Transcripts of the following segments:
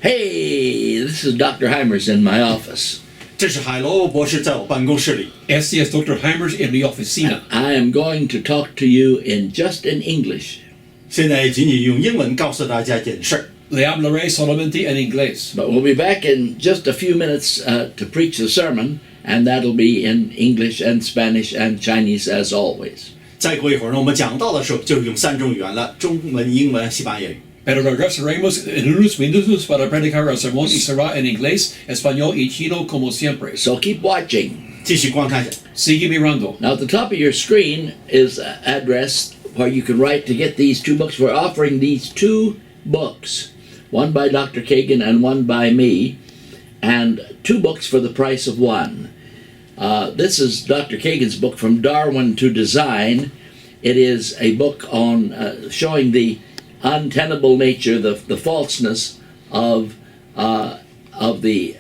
Hey, this is Dr. Hymers in my office. 这是海螺博士在我办公室里。Este es Dr. Hymers en mi oficina. I am going to talk to you just in English. 现在仅仅用英文告诉大家一件事儿。Le hablaré solamente en inglés. But we'll be back in just a few minutes to preach the sermon, and that'll be in English and Spanish and Chinese as always. 再过一会儿呢，我们讲到的时候就是用3种语言了：中文、英文、西班牙语。Pero regresaremos en unos minutos para predicar el sermón y será en inglés, español y chino como siempre. So keep watching. 继续观看下。 Sigue mirando. Now at the top of your screen is an address where you can write to get these 2 books. We're offering these 2 books, one by Dr. Cagan and one by me, and 2 books for the price of 1. This is Dr. Cagan's book, From Darwin to Design. It is a book on showing the untenable nature, the falseness of the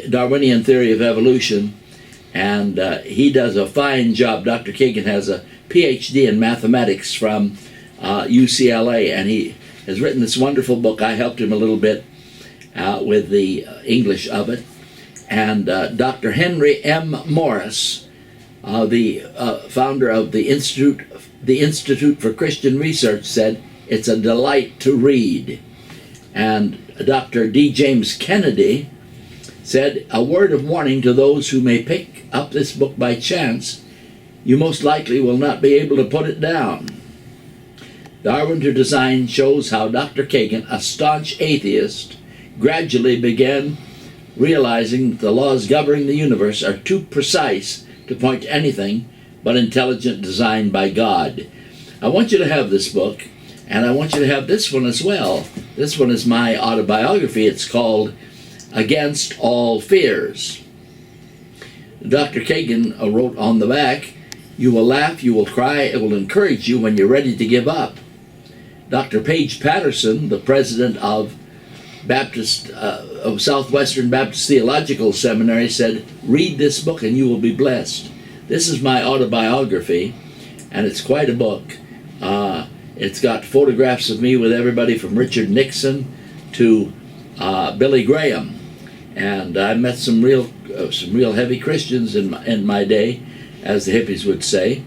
Darwinian theory of evolution, and he does a fine job. Dr. Cagan has a PhD in mathematics from UCLA, and he has written this wonderful book. I helped him a little bit with the English of it, and Dr. Henry M. Morris, the founder of the Institute for Christian Research, said it's a delight to read. And Dr. D. James Kennedy said, a word of warning to those who may pick up this book by chance, you most likely will not be able to put it down. Darwin to Design shows how Dr. Cagan, a staunch atheist, gradually began realizing the laws governing the universe are too precise to point to anything but intelligent design by God. I want you to have this book, and I want you to have this one as well. This one is my autobiography. It's called Against All Fears. Dr. Cagan wrote on the back, you will laugh, you will cry, it will encourage you when you're ready to give up. Dr. Page Patterson, the president of Southwestern Baptist Theological Seminary, said, read this book and you will be blessed. This is my autobiography, and it's quite a book. It's got photographs of me with everybody from Richard Nixon to Billy Graham, and I met some real heavy Christians in my day, as the hippies would say.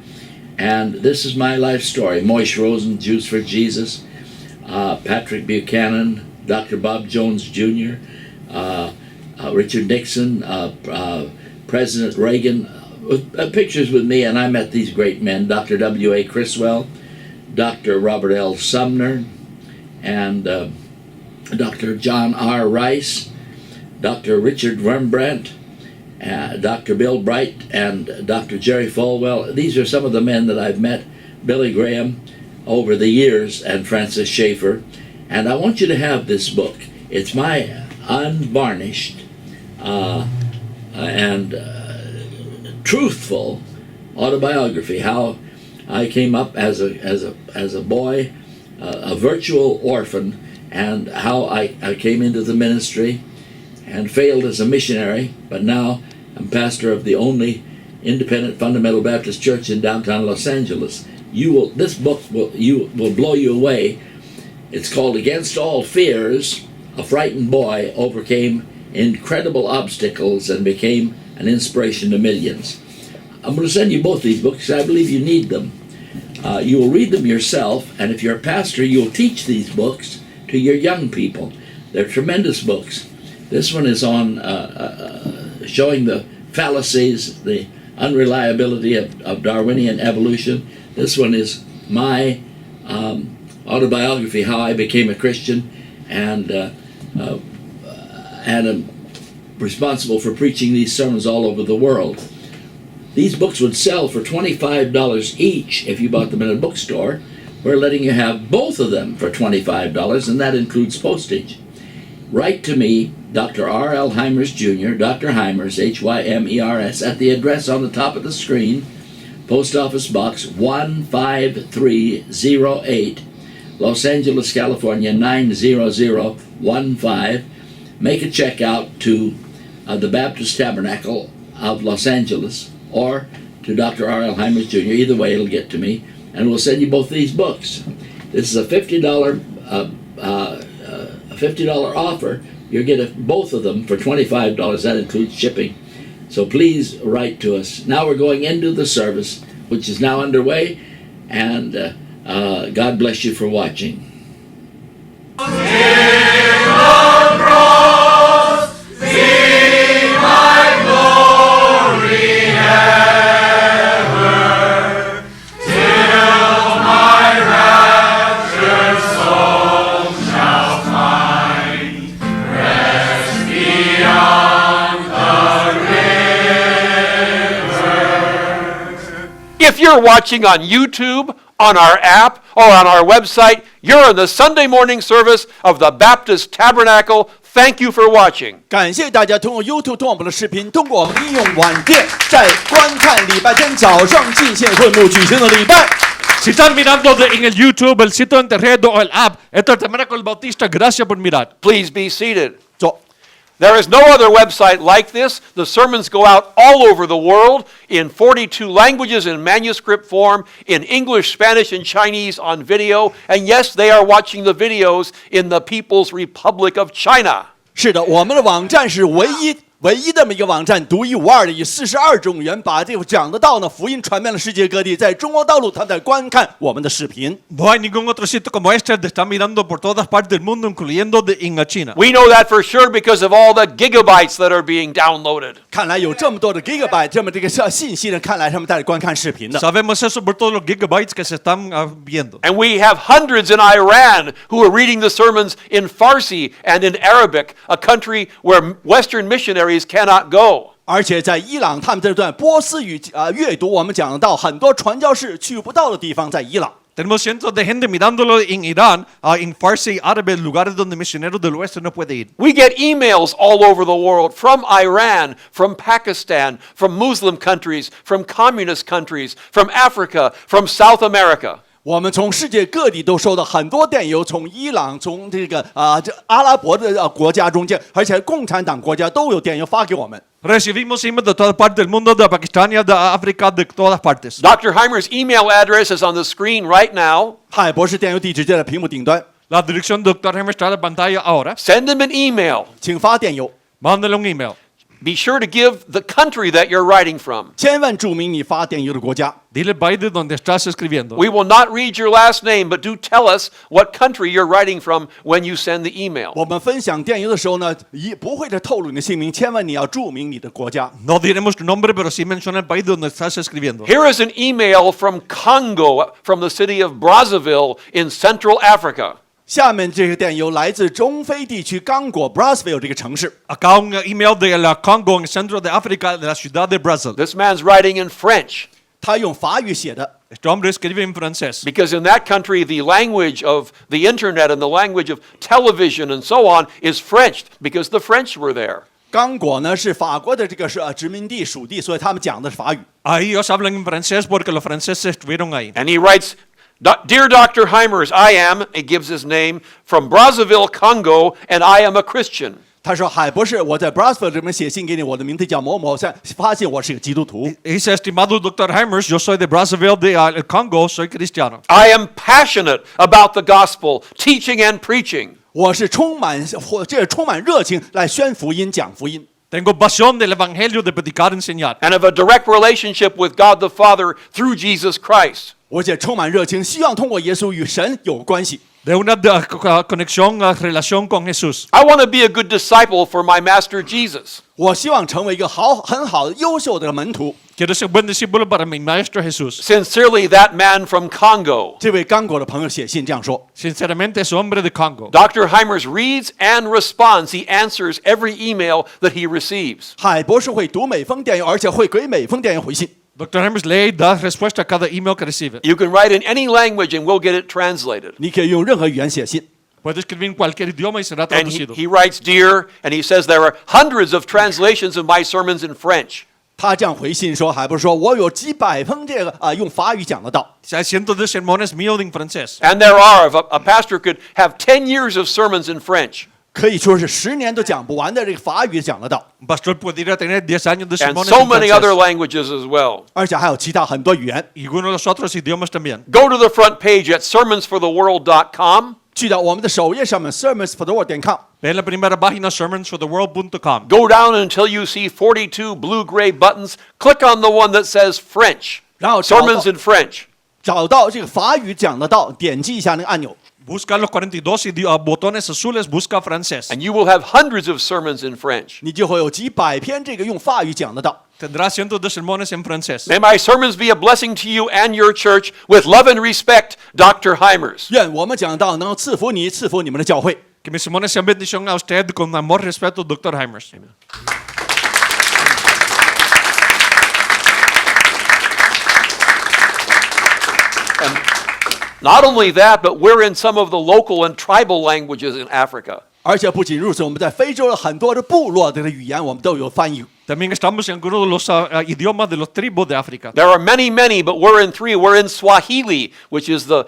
And this is my life story. Moish Rosen, Jews for Jesus, Patrick Buchanan, Dr. Bob Jones Jr., Richard Nixon, President Reagan, pictures with me, and I met these great men, Dr. W.A. Criswell, Dr. Robert L. Sumner, and Dr. John R. Rice, Dr. Richard Rembrandt, Dr. Bill Bright, and Dr. Jerry Falwell. These are some of the men that I've met, Billy Graham, over the years, and Francis Schaeffer. And I want you to have this book. It's my unvarnished and truthful autobiography, how I came up as a boy, a virtual orphan, and how I came into the ministry and failed as a missionary, but now I'm pastor of the only independent fundamental Baptist church in downtown Los Angeles. This book will blow you away. It's called Against All Fears. A frightened boy overcame incredible obstacles and became an inspiration to millions. I'm going to send you both these books because I believe you need them. You will read them yourself, and if you're a pastor, you'll teach these books to your young people. They're tremendous books. This one is on showing the fallacies, the unreliability of Darwinian evolution. This one is my autobiography, how I became a Christian, and am responsible for preaching these sermons all over the world. These books would sell for $25 each if you bought them in a bookstore. We're letting you have both of them for $25, and that includes postage. Write to me, Dr. R.L. Hymers Jr., Dr. Hymers, Hymers, at the address on the top of the screen, Post Office Box 15308, Los Angeles, California, 90015. Make a check out to the Baptist Tabernacle of Los Angeles, or to Dr. R.L. Hymers Jr. Either way, it'll get to me, and we'll send you both these books. This is a $50 a $50 offer, you get both of them for $25. That includes shipping. So please write to us. Now we're going into the service, which is now underway, and God bless you for watching. If you're watching on YouTube, on our app, or on our website, you're in the Sunday morning service of the Baptist Tabernacle. Thank you for watching. 感谢大家通过 YouTube 通过我们的视频，通过我们应用网店，在观看礼拜天早上进献会幕举行的礼拜。 Si están mirando en el YouTube, el sitio de internet o el app, esto es Tabernáculo Bautista. Gracias por mirar. Please be seated. 坐。 There is no other website like this. The sermons go out all over the world in 42 languages in manuscript form, in English, Spanish, and Chinese on video. And yes, they are watching the videos in the People's Republic of China. 是的，我们的网站是唯一的一个网站，独一无二的，以42种语言把这个讲的道呢福音传遍了世界各地，在中国大陆他们在观看我们的视频。 No hay ningún otro sitio como este. Te están mirando por todas partes del mundo, incluyendo en China. We know that for sure because of all the gigabytes that are being downloaded. 看来有这么多的 gigabyte 这么这个信息呢，看来他们在观看视频的。 Sabemos eso por todos los gigabytes que se están viendo. And we have hundreds in Iran who are reading the sermons in Farsi and in Arabic, a country where Western missionaries cannot go. 而且在伊朗，他们这段波斯语阅读，我们讲到很多传教士去不到的地方，在伊朗。 Tenemos cientos de gente mirándolo en Irán, en Farsi, árabe, lugares donde misioneros del oeste no pueden ir. We get emails all over the world from Iran, from Pakistan, from Muslim countries, from communist countries, from Africa, from South America. 我们从世界各地都收到很多电邮，从伊朗，从这个阿拉伯的国家中间，而且共产党国家都有电邮发给我们。 Recibimos emails de todas partes del mundo, de Pakistán, de África, de todas partes. Dr. Hymers' email address is on the screen right now. 海博士电邮地址就在屏幕顶端， La dirección de Dr. Hymers está en la pantalla ahora. Send them an email. 请发电邮， Mándale un email. Be sure to give the country that you're writing from. 千万注明你发电邮的国家。 Dile el país de donde estás escribiendo. We will not read your last name, but do tell us what country you're writing from when you send the email. 我们分享电邮的时候呢，不会透露你的姓名，千万你要注明你的国家。 No diremos tu nombre, pero sí menciona el país donde estás escribiendo. Here is an email from Congo, from the city of Brazzaville in Central Africa. 下面这个电邮来自中非地区刚果 Brazzaville 这个城市。 Acá un email de la Congo, en el centro de África, de la ciudad de Brazzaville. This man's writing in French 他用法语写的， Este hombre escribe en francés. because in that country the language of the internet and the language of television and so on is French because the French were there. 刚果呢是法国的这个殖民地属地，所以他们讲的是法语。 Ahí ellos hablan en francés porque los franceses estuvieron ahí. And he writes, Dear Dr. Hymers, I am, he gives his name, from Brazzaville, Congo, and I am a Christian. 他说：“海博士，我在 Brazzaville 这边写信给你，我的名字叫某某，发现我是个基督徒。 Dice, estimado Dr. Hymers, yo soy de Brazzaville, de Congo, soy cristiano. I am passionate about the gospel, teaching and preaching. 我是充满热情来宣福音、讲福音。 Tengo pasión del evangelio de predicar y enseñar. And of a direct relationship with God the Father through Jesus Christ. 我且充满热情，希望通过耶稣与神有关系。 De una conexión, relación con Jesús. I want to be a good disciple for my master Jesus. 我希望成为一个很好的、优秀的门徒。 Quiero ser buen discípulo para mi maestro Jesús. Sincerely, that man from Congo. 这位刚果的朋友写信这样说 Sinceramente, es hombre de Congo. Dr. Hymers reads and responds. He answers every email that he receives. 海博士会读每封电邮，而且会给每封电邮回信。 Dr. Hymers lee y da respuesta a cada email que recibe. You can write in any language and we'll get it translated. 你可以用任何语言写信。 Puede escribir en cualquier idioma y será And traducido. he writes, Dear, and he says there are hundreds of translations of my sermons in French. 他这样回信说：“海博士说，我有几百封这个用法语讲的道。 Hay cientos de sermones míos en francés. And there are, if a pastor could have 10 years of sermons in French. 可以说是10年都讲不完的这个法语讲的道， Un pastor pudiera tener 10 años de And sermones so en many other francés. languages as well. 而且还有其他很多语言。 Y algunos de los otros idiomas también. Go to the front page at sermonsfortheworld.com. 去到我们的首页上面 sermonsfortheworld.com。 Ve en la primera página sermonsfortheworld.com. Go down until you see 42 blue-gray buttons. Click on the one that says French. 然后 Sermons in French. 找到这个法语讲的道，点击一下那个按钮， Busca los 42 botones azules, busca francés. And you will have hundreds of sermons in French. 你就会有几百篇这个用法语讲的道。 Tendrá cientos de sermones en francés. May my sermons be a blessing to you and your church. With love and respect, Dr. Hymers. 愿我们讲道能够赐福你，赐福你们的教会。 Que mis sermones sean bendición a usted con amor y respeto, Dr. Hymers. Not only that, but we're in some of the local and tribal languages in Africa. 而且不仅如此，我们在非洲的很多的部落的语言，我们都有翻译。 También estamos en algunos de los idiomas de los tribus de África. There are many, but we're in three. We're in Swahili, which is the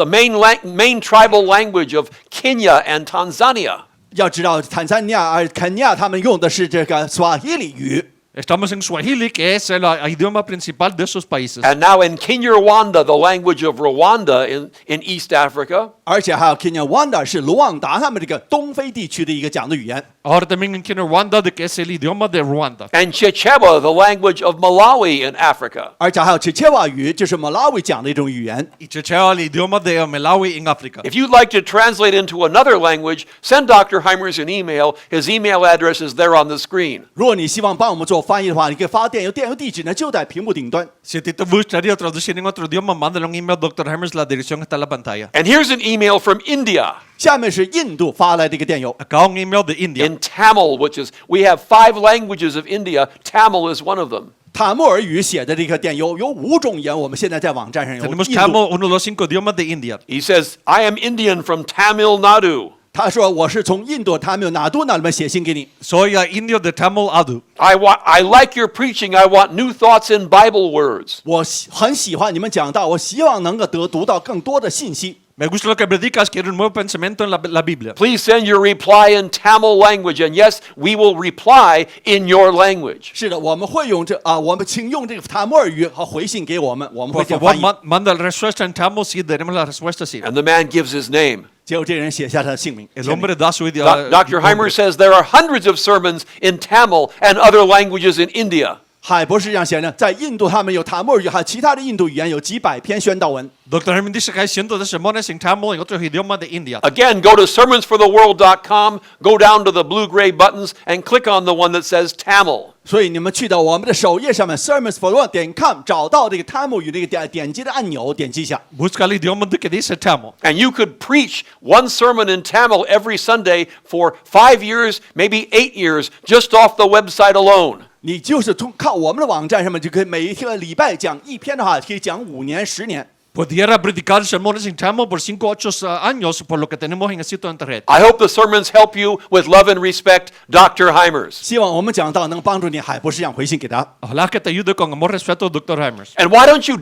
main tribal language of Kenya and Tanzania. 要知道，坦桑尼亚、肯尼亚他们用的是这个斯瓦希里语。 Estamos en Swahili, que es el idioma principal de esos países. And now in Kinyarwanda, the language of Rwanda in East Africa. 而且还有 Kinyarwanda 是卢旺达他们这个东非地区的一个讲的语言。 Ahora también en Kinyarwanda, que es el idioma de Ruanda. And Chichewa, the language of Malawi in Africa. 而且还有切切瓦语，就是马拉维讲的一种语言。 Y Checheo, el idioma de Malawi en África. If you'd like to translate into another language, send Dr. Hymers an email. His email address is there on the screen. 如果你希望帮我们做翻译的话，你可以发电邮，电邮地址呢就在屏幕顶端。 Si a ti te gustaría traducir en otro idioma, mándale un email a Dr. Hymers, la dirección está en la pantalla. And here's an email from India 下面是印度发来的一个电邮， Acá un email de India. in Tamil, which is, we have 5 languages of India. Tamil is one of them. 塔木尔语写的这个电邮，有5种语言，我们现在在网站上有。 Tenemos 印度 Tamil, uno de los 5 idiomas de India. He says, I am Indian from Tamil Nadu. 他说我是从印度塔米尔纳都那里面写信给你。 Soy indio de Tamil Nadu. I like your preaching. I want new thoughts in Bible words. 我很喜欢你们讲道，我希望能够读到更多的信息。 Me gusta lo que predicas, quiero un nuevo pensamiento en la Biblia. Please send your reply in Tamil language. And yes, we will reply in your language. 是的，我们会用我们请用这个塔木尔语和回信给我们，我们会 Por 这样 favor, 翻译。 manda la respuesta en Tamil, sí, daremos la respuesta, sí. And the man gives his name. 结果这人写下他的姓名。 El hombre da su Dr. Hymers says there are hundreds of sermons in Tamil and other languages in India. 海博士这样写呢，在印度他们有塔木尔语，还有其他的印度语言有几百篇宣道文。 Dr. Hymers dice que hay cientos de sermones en Tamil y otros idiomas de India. Again, go to sermonsfortheworld.com, go down to the blue-gray buttons, and click on the one that says Tamil. 所以你们去到我们的首页上面 sermonsfortheworld.com 找到这个塔木语这个点击的按钮，点击一下。 Busca el idioma de que dice Tamil. And you could preach one sermon in Tamil every Sunday for 5 years, maybe 8 years, just off the website alone. 你就是靠我们的网站上面就可以每一个礼拜讲一篇的话，可以讲5年、10年。 Pudiera predicar sermones en Tamil por 5 o 8 años por lo que tenemos en el sitio de internet. I hope the sermons help you. With love and respect, Dr. Hymers. 希望我们讲到能帮助你，海博士这样回信给他。 Ojalá que te ayude con amor y respeto, Dr. Hymers. And why don't you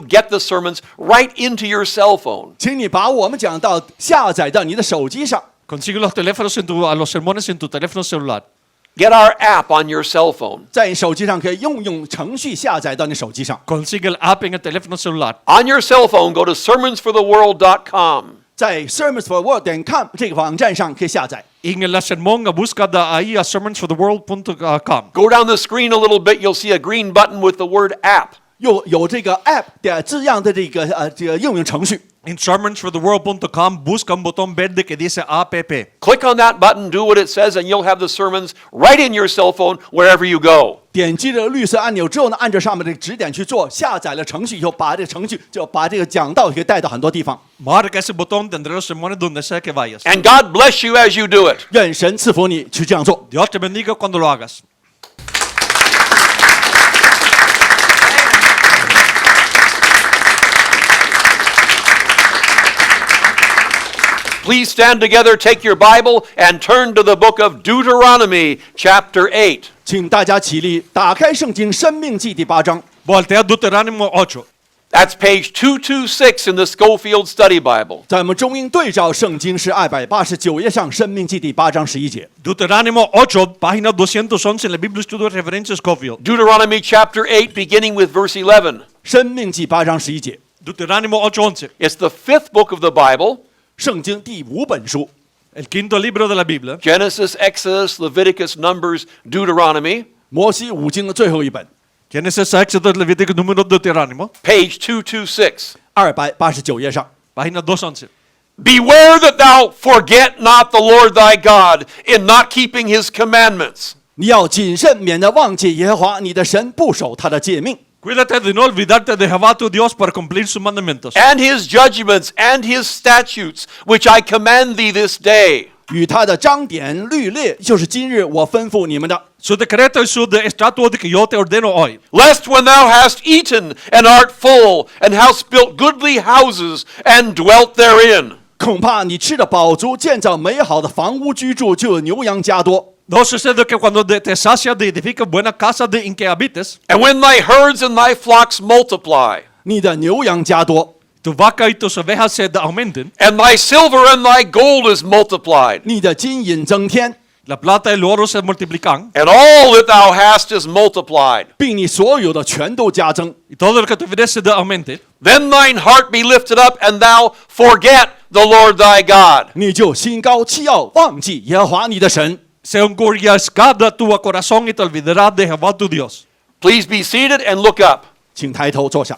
get the sermons right into your cell phone? 请你把我们讲到下载到你的手机上。 Consigue los teléfonos los sermones en tu teléfono celular. Get our app on your cell phone. 在你手机上可以用程序下载到你手机上。 Consigue el app en el teléfono celular. On your cell phone, go to sermonsfortheworld.com. 在 sermonsfortheworld.com 这个网站上可以下载。 En el sermón busca ahí a sermonsfortheworld.com. Go down the screen a little bit, you'll see a green button with the word app. 有这个 app 的字样的这个应用程序。 En sermonsfortheworld.com busca un botón verde que dice app. Click on that button, do what it says, and you'll have the sermons right in your cell phone wherever you go. 点击这个绿色按钮之后呢，按照上面的指点去做，下载了程序以后，把这个程序就把这个讲道给带到很多地方。 Marca ese botón, tendré los sermones donde sea que vayas. And God bless you as you do it. 愿神赐福你去这样做。 Dios te bendiga cuando lo hagas. Please stand together, take your Bible, and turn to the book of Deuteronomy, chapter 8. 请大家起立，打开圣经《申命记》第8章。 Voltea Deuterónimo 8. That's page 226 in the Schofield Study Bible. 在我们中英对照圣经是289页上《申命记》第8章11节。 Deuterónimo 8, página 211 en la Biblia Estudio de Referencia Schofield. Deuteronomy chapter 8, beginning with verse 11. 申命记8章11节。 Deuterónimo 8:11. It's the 5th book of the Bible. 圣经第5本书， El quinto libro de la Biblia. Genesis, Exodus, Leviticus, Numbers, Deuteronomy, 摩西5经的最后一本， Genesis, Éxodo, Levítico, Número, Deuterónimo. page 226. 289页上。 Página 211. Beware that thou forget not the Lord thy God in not keeping his commandments. 你要谨慎，免得忘记耶和华你的神，不守他的诫命， Cuídate de no olvidarte de Jehová tu Dios para cumplir sus mandamientos. And his judgments and his statutes, which I command thee this day. 与他的章典律例，就是今日我吩咐你们的。 Su decreto y su estatuto de que yo te ordeno hoy. Lest when thou hast eaten and art full, and hast built goodly houses and dwelt therein. 恐怕你吃的饱足，建造美好的房屋居住，就有牛羊加多。 No sucede que cuando te sacias de edificas buena casa en que habites, And when thy herds and thy flocks multiply, 你的牛羊加多， tu vaca y tus ovejas se aumenten, and thy silver and thy gold is multiplied, 你的金银增添， la plata y el oro se multiplican, and all that thou hast is multiplied. 并你所有的全都加增。 y todo lo que tuvieres se aumente, Then thine heart be lifted up, and thou forget the Lord thy God. 你就心高气傲，忘记耶和华你的神。 se engorgezcará tu corazón y te olvidarás de Jehová tu Dios. Please be seated and look up. 请抬头坐下，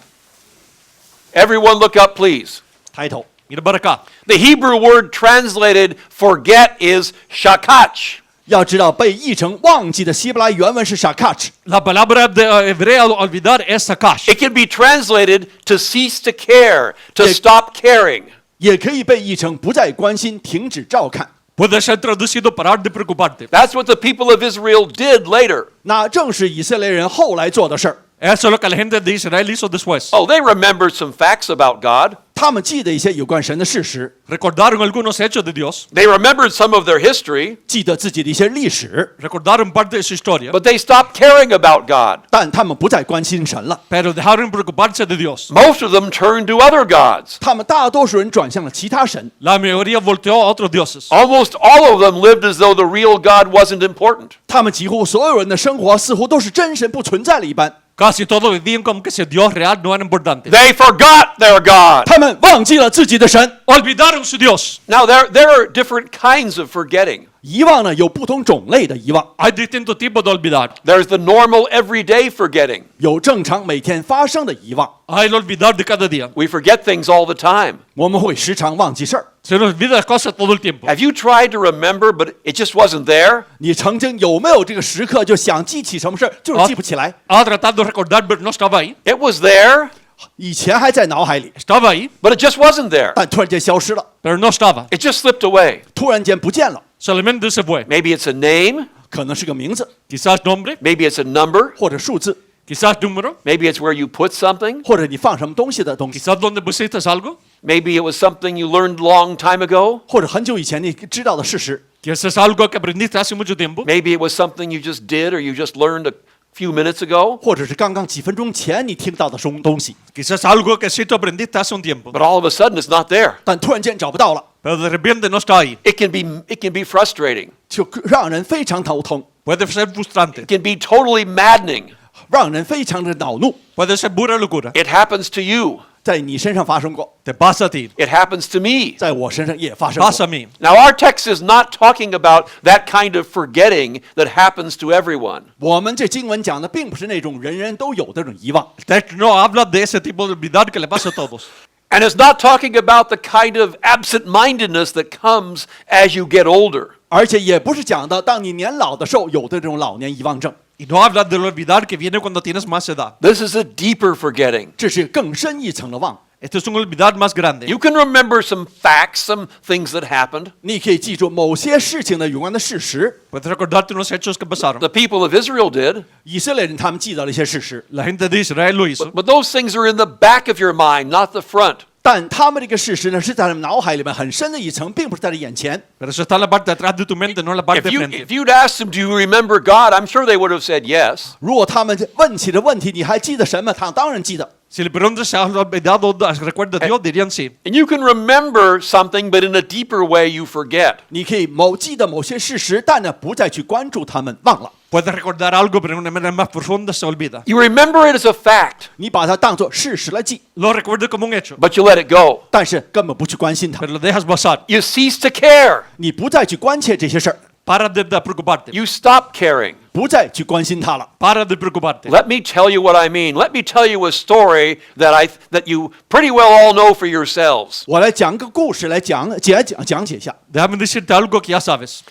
Everyone look up, please. 抬头。 Mira para acá. The Hebrew word translated forget is shakach. 要知道，被译成忘记的希伯来原文是 shakach， La palabra de hebrea olvidar es sakash. It can be translated to cease to care, to Yeah. stop caring. 也可以被译成不再关心，停止照看。 Puede ser traducido parar de preocuparte. That's what the people of Israel did later. 那正是以色列人后来做的事儿。 Eso es lo que la gente de Israel hizo después. Oh, they remembered some facts about God. 他们记得一些有关神的事实， Recordaron algunos hechos de Dios. They remembered some of their history, 记得自己的一些历史， Recordaron parte de su historia. but they stopped caring about God. 但他们不再关心神了。 Pero dejaron preocuparse de Dios. Most of them turned to other gods. 他们大多数人转向了其他神， La mayoría volteó a otros dioses. Almost all of them lived as though the real God wasn't important. 他们几乎所有人的生活似乎都是真神不存在了一般。 Casi todos vivían como que si Dios real no era importante. They forgot their God. 他们忘记了自己的神。 Olvidaron su Dios. Now, there are different kinds of forgetting. 遗忘呢有不同种类的遗忘， Hay distintos tipos de olvidar. There's the normal everyday forgetting. 有正常每天发生的遗忘。 Hay el olvidar de cada día. We forget things all the time. 我们会时常忘记事儿。 Se nos olvida las cosas todo el tiempo. Have you tried to remember, but it just wasn't there? 你曾经有没有这个时刻就想记起什么事儿，就是记不起来？ Ha tratado de recordar, pero no estaba ahí. It was there, 以前还在脑海里， Estaba ahí, but it just wasn't there. 但突然间消失了， pero no estaba. It just slipped away. 突然间不见了。 Solamente se fue. Maybe it's a name, 可能是个名字 Quizás nombre, maybe it's a number, 或者数字， quizás número, maybe it's where you put something, 或者你放什么东西的东西， quizás donde pusiste algo, maybe it was something you learned a long time ago, 或者很久以前你知道的事实， quizás es algo que aprendiste hace mucho tiempo, maybe it was something you just did or you just learned a few minutes ago, 或者是刚刚几分钟前你听到的什么东西， quizás algo que sí tú aprendiste hace un tiempo, but all of a sudden it's not there. 但突然间找不到了， pero de repente no está ahí. It can be frustrating. 就让人非常头疼， Puede ser frustrante, It can be totally maddening. 让人非常的恼怒。 puede ser pura locura. It happens to you. 在你身上发生过， Te pasa a ti, It happens to me. 在我身上也发生过。 pasa a mí. Now, our text is not talking about that kind of forgetting that happens to everyone. 我们这经文讲的并不是那种人人都有的那种遗忘， El texto no habla de ese tipo de olvidar que le pasa a todos. And it's not talking about the kind of absent-mindedness that comes as you get older. 而且也不是讲的当你年老的时候有的这种老年遗忘症， Y no habla del olvidar que viene cuando tienes más edad. This is a deeper forgetting. 这是更深一层的忘。 Este es un olvidar más grande. You can remember some facts, some things that happened. 你可以记住某些事情的有关的事实。 Puedes recordarte unos hechos que pasaron. The people of Israel did. 以色列人他们记到了一些事实， La gente de Israel lo hizo. But those things are in the back of your mind, not the front. 但他们这个事实呢是在他们脑海里面很深的一层，并不是在他眼前。 Pero eso está en la parte de atrás de tu mente, no en la parte de frente. If you'd asked them, do you remember God? I'm sure they would have said yes. 如果他们问起的问题，你还记得神吗？他当然记得。 Si le preguntas si has olvidado, recuerda a Dios, dirían sí. And you can remember something, but in a deeper way you forget. 你可以记得某些事实，但呢不再去关注他们，忘了。Puedes recordar algo, pero de una manera más profunda se olvida. You remember it as a fact, 你把它当作事实来记， Lo recuerdo como un hecho, but you let it go. 但是根本不去关心它， pero lo dejas pasar. You cease to care. 你不再去关切这些事儿， Para de preocuparte. You stop caring. 不再去关心它了。 Para de preocuparte. Let me tell you what I mean. Let me tell you a story that you pretty well all know for yourselves. 我来讲个故事来讲解一下。 Déjame decirte algo que ya sabes.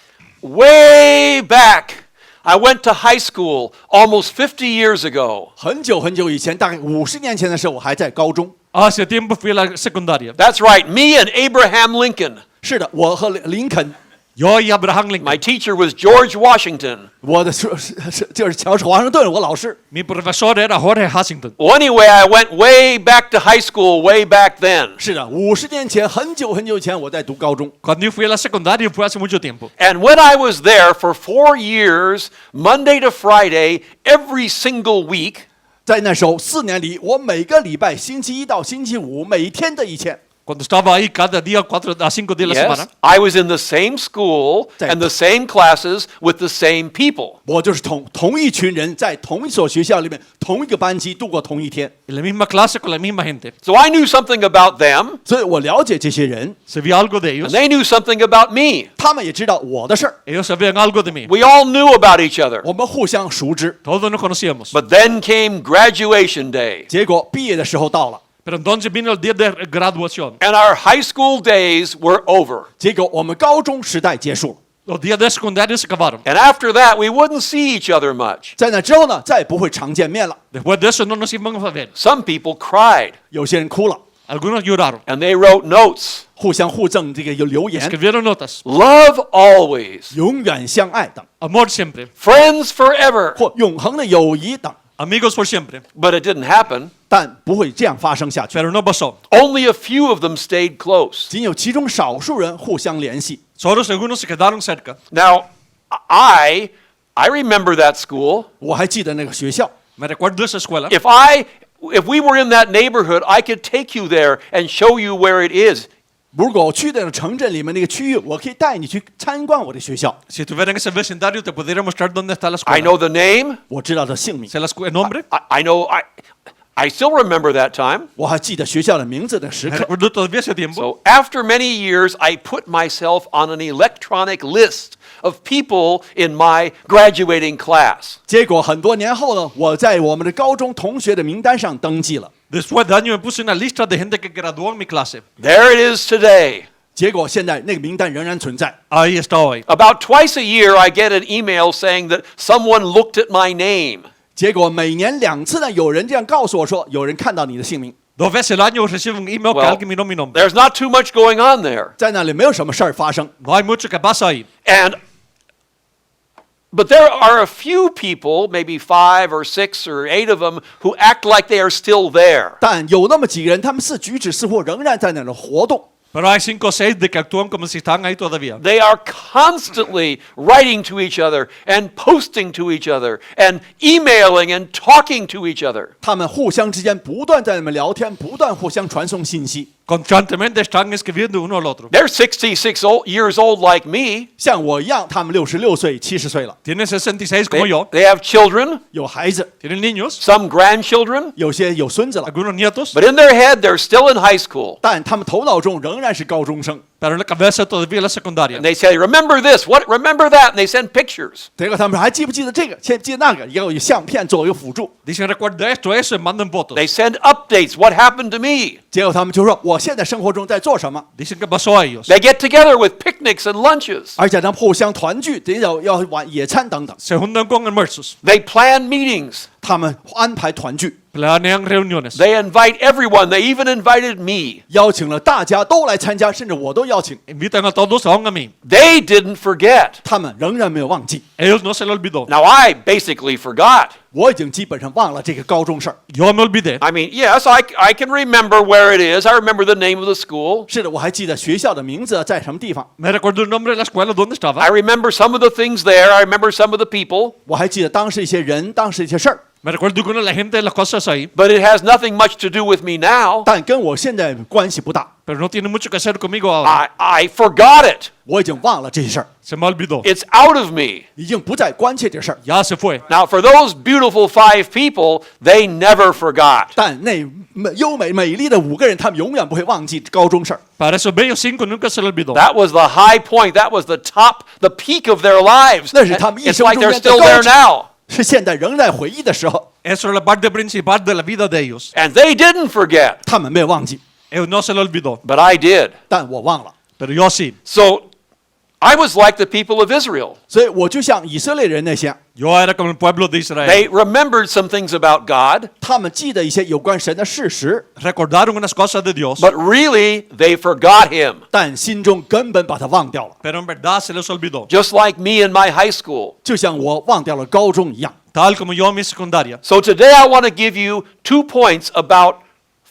Way back, I went to high school almost 50 years ago. 很久很久以前，大概50年前的时候，我还在高中。 Hace tiempo fui a la secundaria. That's right, me and Abraham Lincoln. 是的，我和林肯， Yo y Abraham Lincoln. My teacher was George Washington. 我的就是乔治华盛顿，我老师。 Mi profesor era Jorge Washington. Well, anyway, I went way back to high school way back then. 是的，50年前，很久很久以前，我在读高中。 Cuando yo fui a la secundaria fue hace mucho tiempo. And when I was there for 4 years, Monday to Friday, every single week, 在那时候4年里，我每个礼拜星期一到星期五，每天的一天。 Cuando estaba ahí cada día, 4 a 5 días a la yes, semana, I was in the same school and the same classes with the same people. 我就是同一群人，在同一所学校里面，同一个班级度过同一天， en la misma clase con la misma gente. So I knew something about them, 所以我了解这些人， Sabía algo de and ellos. they knew something about me. 他们也知道我的事儿， Ellos sabían algo de mí. We all knew about each other. 我们互相熟知。 Todos nos conocíamos. But then came graduation day, 结果毕业的时候到了， Pero entonces vino el día de graduación. and our high school days were over. 结果我们高中时代结束了， Los días de secundaria se acabaron. And after that, we wouldn't see each other much. 在那之后呢，再也不会常见面了。 Después de eso no nos íbamos a ver. Some people cried, 有些人哭了， Algunos lloraron. and they wrote notes. 互相互赠这个有留言， Escribieron notas. Love always, 永远相爱等， Amor siempre. friends forever. 或永恒的友谊等， Amigos por siempre. But it didn't happen. 但不会这样发生下去。 Pero no pasó. Only a few of them stayed close. 仅有其中少数人互相联系。 Solo algunos se quedaron cerca. Now, I remember that school. 我还记得那个学校， Me recuerdo esa escuela. If we were in that neighborhood, I could take you there and show you where it is. 如果我去那个城镇里面那个区域，我可以带你去参观我的学校。 Si estuviera en ese vecindario, te pudiera mostrar dónde está la I escuela. know the name. 我知道他姓名， ¿Sé el nombre? I know. I still remember that time. 我还记得学校的名字的时 Me 刻。 recuerdo todavía ese tiempo. So after many years, I put myself on an electronic list of people in my graduating class. 结果很多年后呢，我在我们的高中同学的名单上登记了。 Después de años me puse una lista de gente que graduó en mi clase. There it is today. 结果现在那个名单仍然存在。 Ahí está hoy. About twice a year, I get an email saying that someone looked at my name. 结果每年2次呢，有人这样告诉我说，有人看到你的姓名， 2 veces al año recibo un email que Well, alguien miró mi nombre. there's not too much going on there. 在那里没有什么事儿发生。 No hay mucho que pasa ahí. But there are a few people, maybe 5 or 6 or 8 of them, who act like they are still there. 但有那么几个人，他们举止似乎仍然在那儿活动。 Pero hay 5 o 6 de que actúan como si están ahí todavía. They are constantly writing to each other and posting to each other and emailing and talking to each other. 他们互相之间不断在那么聊天，不断互相传送信息。 Constantemente están escribiendo uno al otro. They're 66 years old like me. 像我一样，他们66岁、70岁了， Tienen 66 como They, yo. they have children, 有孩子， Tienen niños, some grandchildren, 有些有孙子了， algunos nietos. but in their head they're still in high school. 但他们头脑中仍然是高中生。 Pero en la cabeza todavía la secundaria. And they say, remember this, remember that, and they send pictures. 结果他们说还记不记得这个？记得那个？要有相片作为辅助。 Dicen recuerda esto, eso y mandan fotos. They send updates, what happened to me. 结果他们就说我现在生活中在做什么， Dicen que pasó a ellos. They get together with picnics and lunches. 而且他们互相团聚，得要玩野餐等等。 Se juntan con almuerzos. They plan meetings. 他们安排团聚， Planean reuniones. They invite everyone. They even invited me. 邀请了大家都来参加，甚至我都邀请。 Invitan a todos aún a mí. They didn't forget. 他们仍然没有忘记。 Ellos no se lo olvidó. Now, I basically forgot. 我已经基本上忘了这个高中事儿。 Yo me olvidé. I mean, yes, I can remember where it is. I remember the name of the school. 是的，我还记得学校的名字在什么地方， Me recuerdo el nombre de la escuela donde estaba. I remember some of the things there. I remember some of the people. 我还记得当时一些人，当时一些事儿。Me recuerdo que una de la gente de las cosas ahí, but it has nothing much to do with me now. 但跟我现在关系不大， pero no tiene mucho que hacer conmigo ahora. I forgot it. 我已经忘了这些事儿， Se me olvidó. It's out of me. 已经不再关切这事儿。 Ya se fue. Now, for those beautiful 5 people, they never forgot. 但那优美美丽的5个人，他们永远不会忘记高中事儿。 Para esos bellos 5 nunca se le olvidó. That was the high point. That was the top, the peak of their lives. 那是他们一 It's 生 like 中 they're 间的 still 高 there 处， now. 是现在仍在回忆的时候， Eso es la parte principal de la vida de ellos. And they didn't forget, 他们没有忘记， Ellos no se le olvidó. but I did. 但我忘了。 Pero yo sí. So I was like the people of Israel. 所以我就像以色列人那些， Yo era como el pueblo de Israel. They remembered some things about God, 他们记得一些有关神的事实， Recordaron unas cosas de Dios, but really they forgot Him. 但心中根本把它忘掉了， pero en verdad se les olvidó. Just like me in my high school. 就像我忘掉了高中一样。 Tal como yo en mi secundaria. So today I want to give you 2 points about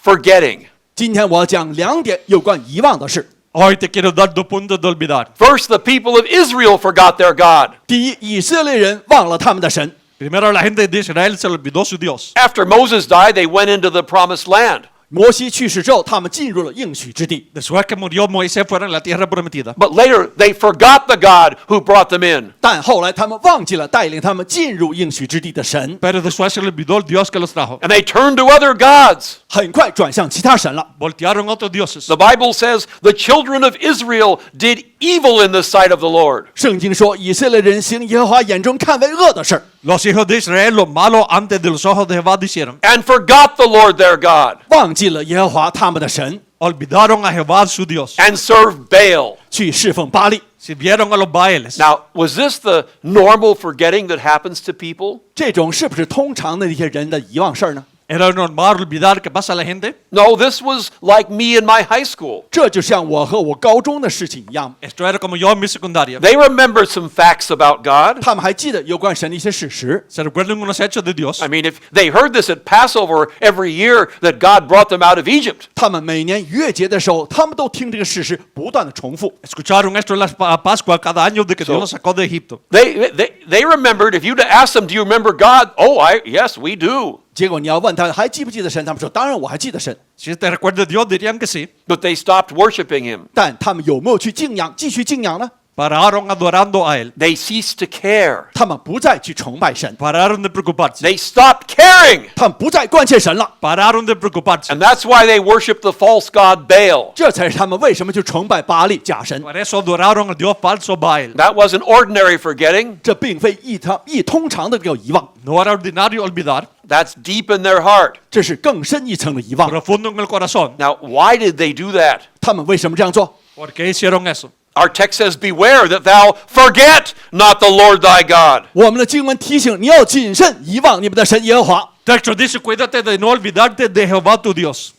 forgetting. 今天我要讲2点有关遗忘的事。 Hoy te quiero dar 2 puntos de olvidar. First, the people of Israel forgot their God. 第一，以色列人忘了他们的神。 Primero la gente de Israel se le olvidó su Dios. After Moses died, they went into the promised land. 摩西去世之后，他们进入了应许之地。 Después que murió Moisés fueron a la tierra prometida. But later, they forgot the God who brought them in. 但后来他们忘记了带领他们进入应许之地的神， Pero después se le olvidó el Dios que los trajo. And they turned to other gods. 很快转向其他神了。 Voltearon a otros dioses. The Bible says the children of Israel did evil in the sight of the Lord. 圣经说，以色列人行耶和华眼中看为恶的事儿， Los hijos de Israel lo malo antes de los ojos de Jehová hicieron. And forgot the Lord their God. 忘记了耶和华他们的神， Olvidaron a Jehová su Dios. And served Baal. 去侍奉巴力。 Sirvieron a los Baales. Now, was this the normal forgetting that happens to people? 这种是不是通常的一些人的遗忘事儿呢？ ¿Era normal olvidar que pasa a la gente? No, this was like me in my high school. 这就像我和我高中的事情一样， Esto era como yo en mi secundaria. They remembered some facts about God. 他们还记得有关神的一些事实。 Se recuerdan unos hechos de Dios. I mean, if they heard this at Passover every year that God brought them out of Egypt. 他们每年逾越节的时候，他们都听这个事实，不断的重复。 Escucharon esto en la Pascua cada año de que Dios los sacó de Egipto. They remembered, if you'd asked them, do you remember God? Oh, yes, we do. 结果你要问他还记不记得神，他们说当然我还记得神， Si te recuerdas Dios, dirían que sí. But they stopped worshiping Him. 但他们有没有去敬仰，继续敬仰呢？ Pararon adorando a Él. They ceased to care. 他们不再去崇拜神， Pararon de preocuparse. They stopped caring. 他们不再关切神了。 Pararon de preocuparse. And that's why they worshiped the false god Baal. 这才是他们为什么去崇拜巴力假神。 Por eso adoraron al Dios falso Baal. That wasn't ordinary forgetting. 这并非一通常的这个遗忘， No era ordinario olvidar, That's deep in their heart. 这是更深一层的遗忘。 profundo en el corazón. Now, why did they do that? 他们为什么这样做？ ¿Por qué hicieron eso? Our text says, beware that thou forget not the Lord thy God. 我们的经文提醒你要谨慎遗忘你们的神耶和华， Texto dice, cuídate de no olvidarte de Jehová tu Dios.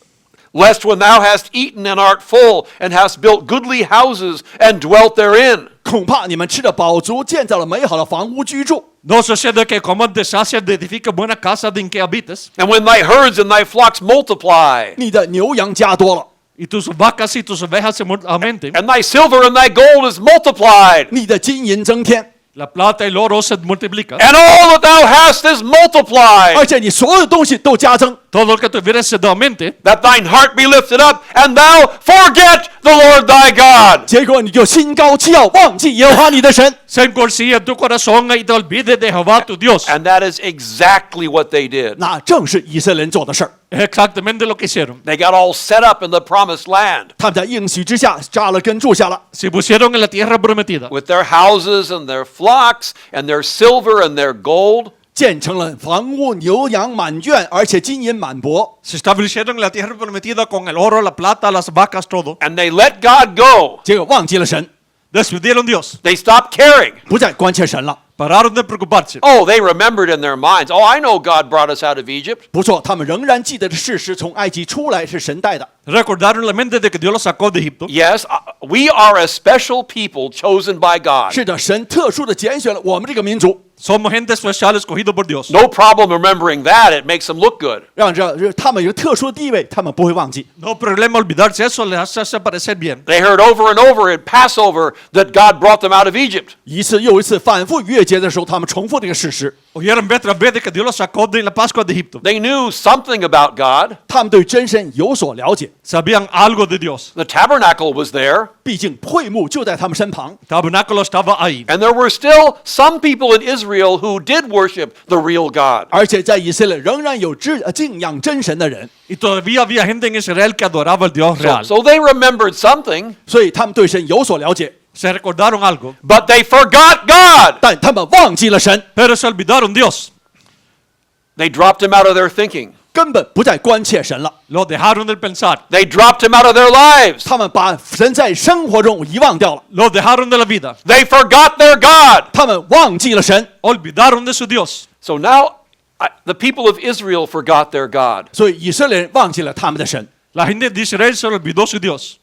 Lest when thou hast eaten and art full, and hast built goodly houses and dwelt therein. 恐怕你们吃了饱足，建造了美好的房屋居住。 No sucede que comas te sacias, edifiques buena casa en que habites, And when thy herds and thy flocks multiply, 你的牛羊加多了， y tus vacas y tus ovejas se aumenten, and thy silver and thy gold is multiplied, 你的金银增添， la plata y el oro se multiplican, and all that thou hast is multiplied, 而且你所有的东西都加增， todo lo que tuvieras se aumente, that thine heart be lifted up, and thou forget the Lord thy God. 结果你就心高气傲，忘记耶和华你的神。 se encorcilla tu corazón y te olvides de Jehová tu Dios. And that is exactly what they did. 那正是以色列人做的事儿。 Es exactamente lo que hicieron. They got all set up in the promised land 他们在应许之下扎了根住下了， Se pusieron en la tierra prometida, with their houses and their flocks and their silver and their gold. 建成了房屋、牛羊满圈，而且金银满钵。 se establecieron en la tierra prometida con el oro, la plata, las vacas, todo. And they let God go. 结果忘记了神， Despidieron Dios, They stopped caring. 不再关切神了。 pararon de preocuparse. Oh, they remembered in their minds, oh, I know God brought us out of Egypt. 不错，他们仍然记得这事实，从埃及出来是神带的。Recordaron la mente de que Dios los sacó de Egipto. Yes, we are a special people chosen by God. 是的，神特殊的拣选了我们这个民族， Somos gente especial escogido por Dios. No problem remembering that. It makes them look good. 让他们有特殊的地位，他们不会忘记。 No problema olvidarse eso, les hace parecer bien. They heard over and over at Passover that God brought them out of Egypt. 一次又一次反复逾越节的时候，他们重复这个事实。 Oyeron vez tras vez de que Dios los sacó de la Pascua de Egipto. They knew something about God. 他们对真神有所了解， Sabían algo de Dios. The tabernacle was there, 毕竟会幕就在他们身旁。 Tabernáculo estaba ahí. and there were still some people in Israel who did worship the real God. 而且在以色列仍然有敬仰真神的人， Y todavía había gente en Israel que adoraba al Dios real. So they remembered something, 所以他们对神有所了解， Se recordaron algo, but they forgot God. 但他们忘记了神， pero se olvidaron Dios. They dropped him out of their thinking. 根本不再关切神了。 Lo dejaron de pensar. They dropped him out of their lives. 他们把神在生活中遗忘掉了， Lo dejaron de la vida. They forgot their God. 他们忘记了神， Olvidaron de su Dios. So now the people of Israel forgot their God. 所以以色列人忘记了他们的神。 La gente de Israel se olvidó su Dios.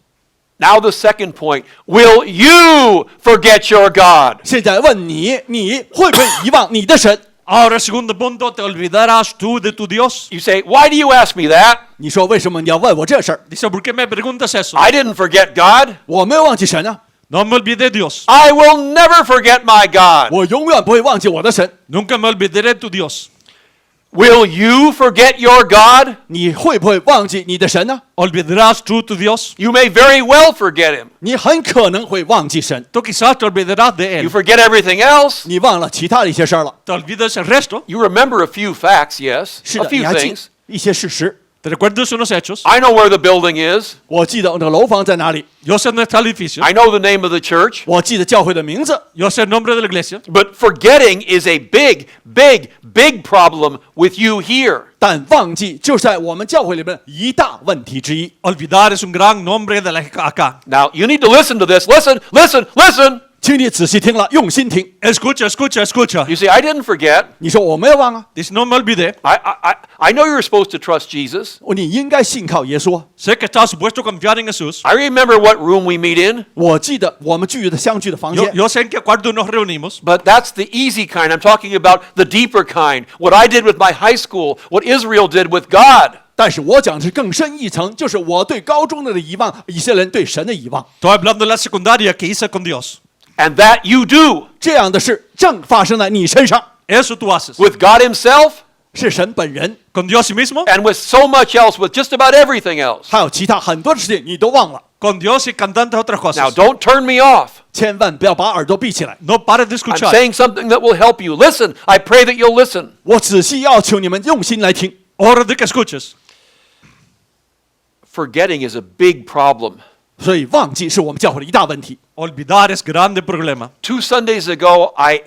Now the second point, will you forget your God? 现在问你，你会不会遗忘你的神？ Ahora, el segundo punto, ¿te olvidarás tú de tu Dios? You say, why do you ask me that? 你说为什么你要问我这事儿？ Dice, ¿por qué me preguntas eso? I didn't forget God. 我没有忘记神啊， No me olvidé de Dios. I will never forget my God. 我永远不会忘记我的神。 Nunca me olvidaré de tu Dios. Will you forget your God? 你会不会忘记你的神呢？ ¿Olvidarás tú tu Dios? You may very well forget him. 你很可能会忘记神， Tú quizás te olvidarás de You él. forget everything else. 你忘了其他的一些事儿了。 Te olvidas el resto. You remember a few facts, yes, 是 a 的，你 few 还记 things. 一些事实。 Te recuerdas unos hechos. I know where the building is. 我记得那个楼房在哪里， Yo sé dónde está el edificio. I know the name of the church. 我记得教会的名字。 Yo sé el nombre de la iglesia. But forgetting is a big, big, big problem with you here. 但忘记就是在我们教会里面一大问题之一。 Olvidar es un gran nombre de la acá. Now, you need to listen to this. Listen, listen, listen. 请你仔细听了，用心听。 Escucha, escucha, escucha. You see, I didn't forget. 你说我没有忘啊， Dice, no me olvidé. I know you're supposed to trust Jesus. 你应该信靠耶稣。 Sé que estás supuesto a confiar en Jesús. I remember what room we meet in, 我记得我们相聚的房间， Yo sé en qué cuarto nos reunimos. but that's the easy kind. I'm talking about the deeper kind. What I did with my high school, what Israel did with God. 但是我讲的是更深一层，就是我对高中的遗忘，以色列人对神的遗忘。 Estoy hablando de la secundaria que hice con Dios. And that you do 这样的事正发生在你身上， Eso tú haces. with God Himself 是神本人， Con Dios sí mismo. and with so much else, with just about everything else. 还有其他很多的事情你都忘了。 Con Dios y con tantas otras Now, cosas. don't turn me off. 千万不要把耳朵闭起来。 No pares de I'm escuchar. saying something that will help you. Listen. I pray that you'll listen. 我仔细要求你们用心来听。 Hora de que escuches. Forgetting is a big problem. 所以忘记是我们教会的一大问题。 Olvidar es grande problema. 2 Sundays ago, I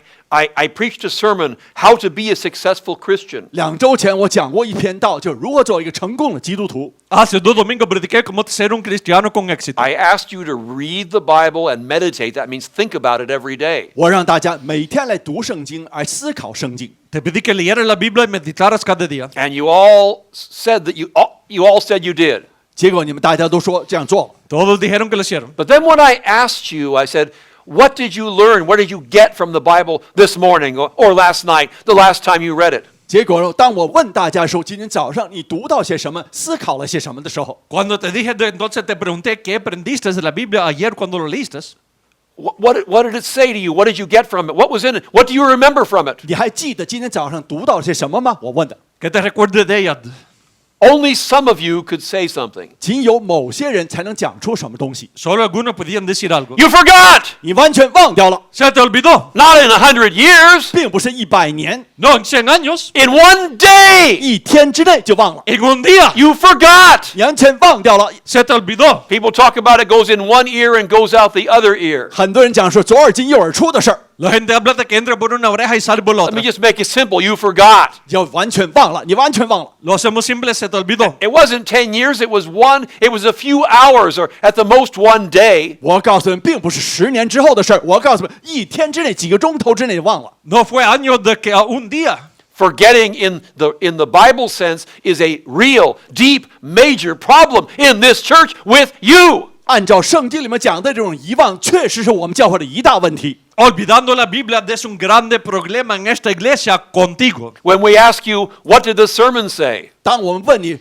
preached a sermon, How to Be a Successful Christian. 2周前我讲过一篇道，就如何做一个成功的基督徒。 Hace 2 domingos prediqué cómo ser un cristiano con éxito. I asked you to read the Bible and meditate. That means think about it every day. 我让大家每天来读圣经，而思考圣经。 Te pedí que leyeras la Biblia y meditaras cada día. And you all said that you all said you did. 结果你们大家都说这样做了。 Todos dijeron que lo hicieron. But then when I asked you, I said, what did you learn? What did you get from the Bible this morning or last night, the last time you read it? 结果当我问大家说今天早上你读到些什么，思考了些什么的时候， Cuando te dije, entonces te pregunté qué aprendiste de la Biblia ayer cuando lo leíste. What did it say to you? What did you get from it? What was in it? What do you remember from it? 你还记得今天早上读到些什么吗？我问的。 ¿Qué te recuerdes de ella? Only some of you could say something. 仅有某些人才能讲出什么东西， Solo algunos podían decir algo. You forgot! 你完全忘掉了， Se te olvidó. Not in 100 years. 并不是100年， No, en 100 años. In one day. 一天之内就忘了， En un día. You forgot. 你完全忘掉了。 Se te olvidó. People talk about it goes in one ear and goes out the other ear. 很多人讲说左耳进右耳出的事儿， La gente habla de que entra por una oreja y sale por la Let me otra. just make it simple. You forgot. 就完全忘了，你完全忘了。 Lo hacemos simple, se te olvidó. It wasn't 10 years. It was a few hours or at the most one day. 我告诉你们，并不是10年之后的事儿，我告诉你们，一天之内几个钟头之内就忘了。 No fue años de que a un día. Forgetting in the Bible sense is a real, deep, major problem in this church with you. 按照圣经里面讲的这种遗忘，确实是我们教会的一大问题。 Olvidando la Biblia es un grande problema en esta iglesia contigo. When we ask you, what did the sermon say? 当我们问你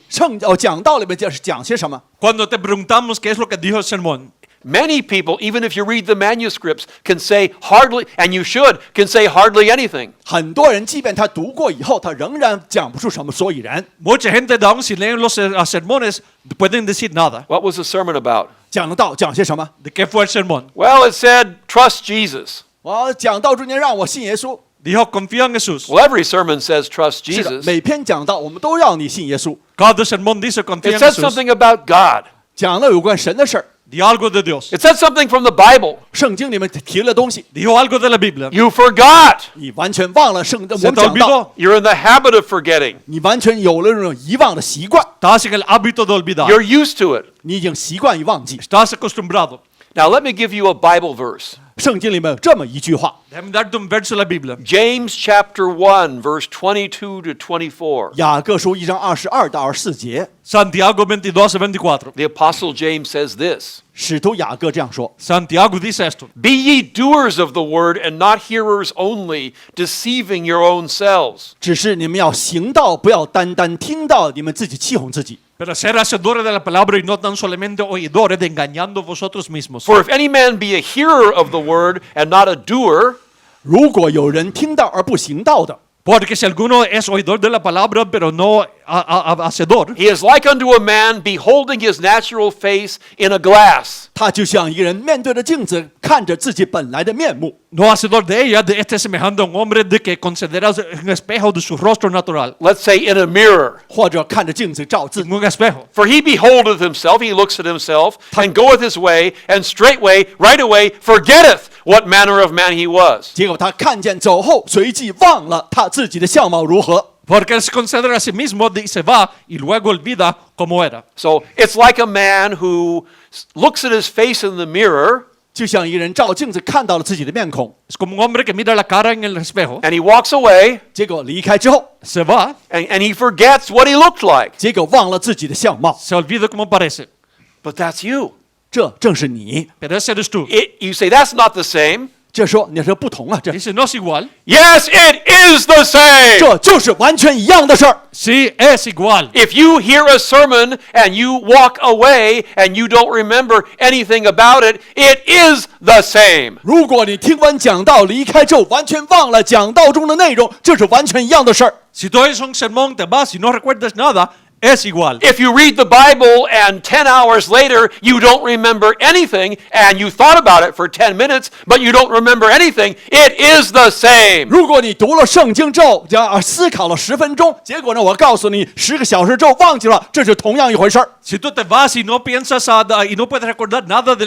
讲道里面讲些什么， Cuando te preguntamos qué es lo que dijo el sermón, Many people, even if you read the manuscripts, can say hardly, and you should, can say hardly anything. 很多人即便他读过以后，他仍然讲不出什么所以然。 mucha gente aún si leen los sermones pueden decir nada. What was the sermon about? 讲的道讲些什么？ ¿De qué fue el sermón? Well, it said, trust Jesus. 我讲道中间让我信耶稣。 Dijo, confía en Jesús. Well, every sermon says trust 是的， Jesus. 每篇讲道我们都要你信耶稣。 Cada sermón dice confía It en said Jesús. something about God. 讲了有关神的事儿， Dijo algo de Dios. It said something from the Bible. 圣经里面提了东西， Dijo algo de la Biblia. You forgot. 你完全忘了我 Se 们 te 讲道， olvidó. You're in the habit of forgetting. 你完全有了这种遗忘的习惯， Estás en el hábito de olvidar. You're used to it. 你已经习惯于忘记。 Estás acostumbrado. Now, let me give you a Bible verse. 圣经里面有这么一句话， Déjame darte un verso de la Biblia. James chapter 1, verse 22 to 24. 雅各书1章22到24节， Santiago 22 24. The Apostle James says this. 使徒雅各这样说： Santiago dice esto. Be ye doers of the word and not hearers only, deceiving your own selves. 只是你们要行道，不要单单听到，你们自己欺哄自己。 Pero ser hacedores de la palabra y no tan solamente oidores, de engañando vosotros mismos. For if any man be a hearer of the word and not a doer, 如果有人听到而不行道的， Porque si alguno es oidor de la palabra, pero no hacedor, he is like unto a man beholding his natural face in a glass. 他就像一个人面对着镜子，看着自己本来的面目。 no hacedor de ella, de este semejante a un hombre de que considera un espejo de su rostro natural. Let's say in a mirror. 或者看着镜子照自己， En un espejo. For he beholdeth himself, he looks at himself, and goeth his way, and straightway, right away, forgetteth what manner of man he was. 结果他看见走后，随即忘了他自己的相貌如何。 Porque él se considera a sí mismo y se va y luego olvida cómo era. So it's like a man who looks at his face in the mirror, 就像一个人照镜子看到了自己的面孔， Es como un hombre que mira la cara en el espejo, and he walks away, 结果离开之后， se va, and he forgets what he looked like. 结果忘了自己的相貌。 se olvida cómo parece. But that's you. 这正是你。 Pero ese eres tú. You say, that's not the same. 这说你说不同啊，这 Dice, no es igual. Yes, it is the same. 这就是完全一样的事儿。 Sí, es igual. If you hear a sermon and you walk away and you don't remember anything about it, it is the same. 如果你听完讲道离开之后，完全忘了讲道中的内容，这是完全一样的事儿。 Si tú oyes un sermón, te vas y no recuerdas nada, es igual. If you read the Bible and 10 hours later you don't remember anything and you thought about it for 10 minutes but you don't remember anything, it is the same. 如果你读了圣经之后，思考了10分钟，结果呢，我告诉你10个小时之后忘记了，这是同样一回事儿。 Si tú te vas y no piensas y no puedes recordar nada de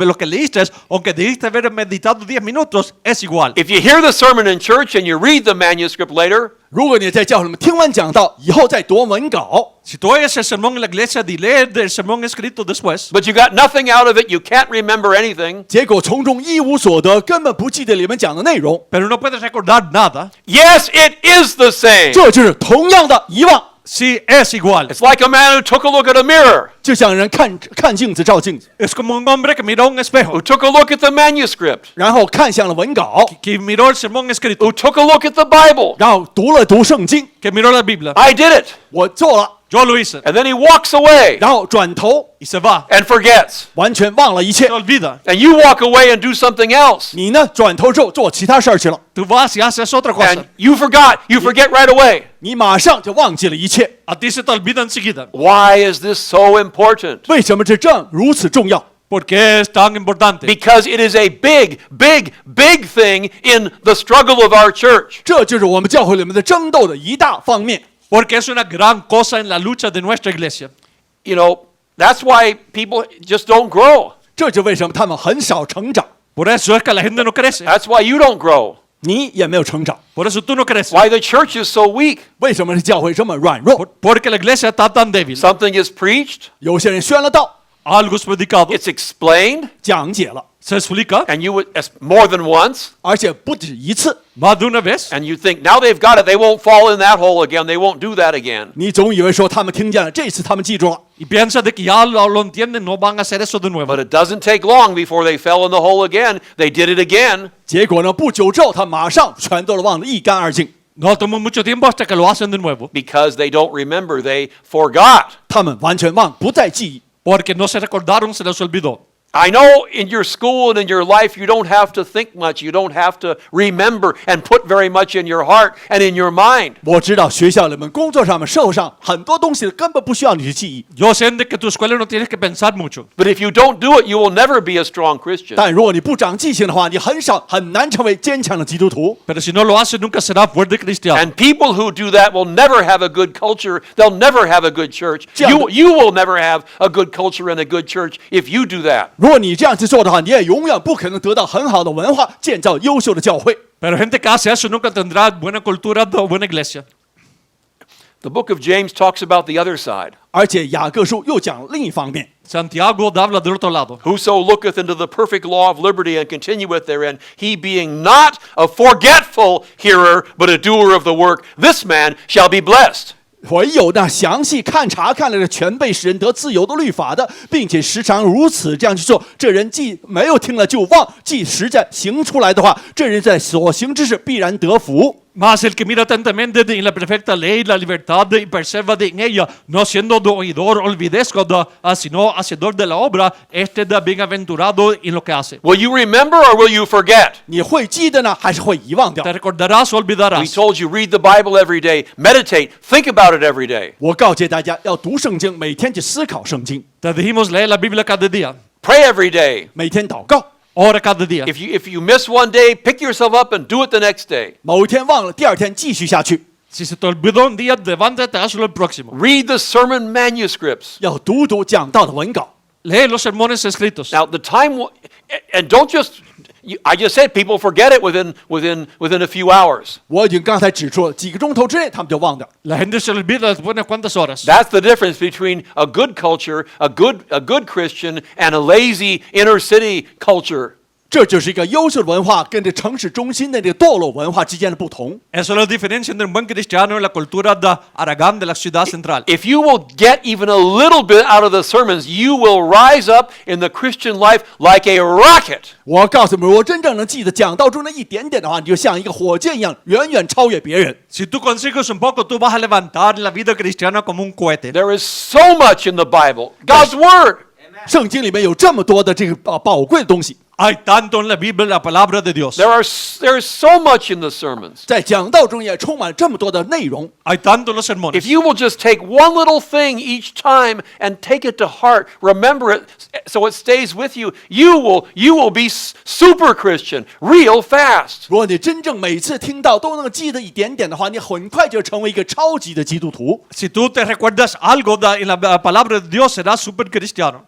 lo que leíste, aunque debiste haber meditado 10 minutos, es igual. If you hear the sermon in church and you read the manuscript later, 如果你在教会里面听完讲道以后再读文稿， Si tú oyes el sermón en la iglesia y lees el sermón escrito después, but you got nothing out of it, you can't remember anything, 结果从中一无所得，根本不记得里面讲的内容， pero no puedes recordar nada, yes, it is the same. 这就是同样的遗忘。 sí, es igual. It's like a man who took a look at a mirror, 就像人看镜子照镜子， Es como un hombre que miró un espejo, who took a look at the manuscript, 然后看向了文稿， que miró el sermón escrito, who took a look at the Bible. 然后读了读圣经， que miró la Biblia. I did it. 我做了， Yo lo hice. And then he walks away 然后转头 Y se va. and forgets. 完全忘了一切 Se。olvida. And you walk away and do something else. 你呢，转头之后做其他事儿去了， Tú vas y haces otra cosa. And you forgot. You forget right away. 你马上就忘记了一切。 A ti se te olvida enseguida. Why is this so important? 为什么这正如此重要？ ¿Por qué es tan importante? Because it is a big, big, big thing in the struggle of our church. 这就是我们教会里面的争斗的一大方面。 Porque es una gran cosa en la lucha de nuestra iglesia. You know, that's why people just don't grow. 这就为什么他们很少成长， Por eso es que la gente no crece. That's why you don't grow. 你也没有成长。 Por eso tú no creces. Why the church is so weak. 为什么这教会这么软弱？ Porque la iglesia está tan débil. Something is preached, 有些人宣了道， algo es predicado, it's explained, 讲解了， se explica and you would more than once, 而且不止一次。 más de una vez. and you think now they've got it, they won't fall in that hole again, they won't do that again. 你总以为说他们听见了，这次他们记住了。 Y piensa de que ya lo entienden, no van a hacer eso de nuevo. But it doesn't take long before they fell in the hole again. They did it again. 结果呢，不久之后，他马上全都忘得一干二净。 No tomó mucho tiempo hasta que lo hacen de nuevo. Because they don't remember, they forgot. 他们完全忘，不再记忆。 Porque no se recordaron, se les olvidó. I know in your school and in your life you don't have to think much, you don't have to remember and put very much in your heart and in your mind. 我知道学校里面、工作上面、社会上很多东西根本不需要你去记忆。 Yo sé de que tu escuela no tienes que pensar mucho. But if you don't do it, you will never be a strong Christian. 但如果你不长记性的话，你很难成为坚强的基督徒。 Pero si no lo haces, nunca será fuerte cristiano. And people who do that will never have a good culture. They'll never have a good church. 这样的- You will never have a good culture and a good church if you do that. 如果你这样去做的话，你也永远不可能得到很好的文化，建造优秀的教会。 Pero gente que hace eso nunca tendrá buena cultura o buena iglesia. The book of James talks about the other side. 而且雅各书又讲另一方面， Santiago habla del otro lado. Whoso looketh into the perfect law of liberty and continueth therein, he being not a forgetful hearer, but a doer of the work, this man shall be blessed. 唯有那详细查看了这全被使人得自由的律法的，并且时常如此这样去做，这人既没有听了就忘，既实在行出来的话，这人在所行之事必然得福。 Mas el que mira atentamente en la perfecta ley, la libertad y persevera en ella, no siendo oidor olvidesco, sino hacedor de la obra, este da bienaventurado en lo que hace. Will you remember or will you forget? 你会记得呢，还是会遗忘掉 Te？ recordarás o We olvidarás. told you read the Bible every day, meditate, think about it every day. 我告诫大家要读圣经，每天去思考圣经， Te dijimos leer la Biblia cada día, Pray every day. 每天祷告。 ora cada día. If you miss one day, pick yourself up and do it the next day. 某一天忘了，第二天继续下去。 Si se te olvidó un día, levántate, hazlo el próximo. Read the sermon manuscripts. 要读讲道的文稿。 Lee los sermones escritos. Now the time, and don't just. I just said people forget it within a few hours. 我已经刚才指出了，几个钟头之内他们就忘掉。 La gente se le olvida después de cuántas horas. That's the difference between a good culture, a good Christian, and a lazy inner city culture. 这就是一个优秀的文化跟这城市中心的这个堕落文化之间的不同。 Eso es la diferencia entre un buen cristiano y la cultura de Aragán de la ciudad central. If you will get even a little bit out of the sermons, you will rise up in the Christian life like a rocket. 我告诉你们，如果真正能记得讲道中的一点点的话，你就像一个火箭一样，远远超越别人。 Si tú consigues un poco, tú vas a levantar la vida cristiana como un cohete. There is so much in the Bible, God's Word. 圣经里面有这么多的这个宝贵的东西， Hay tanto en la Biblia, la palabra de Dios. There is so much in the sermons. 在讲道中也充满这么多的内容。 Hay tanto en los If sermones. you will just take one little thing each time and take it to heart, remember it so it stays with you, you will be super Christian real fast. 如果你真正每次听到都能记得一点点的话，你很快就成为一个超级的基督徒。 Si tú te recuerdas algo en la palabra de Dios, serás super cristiano.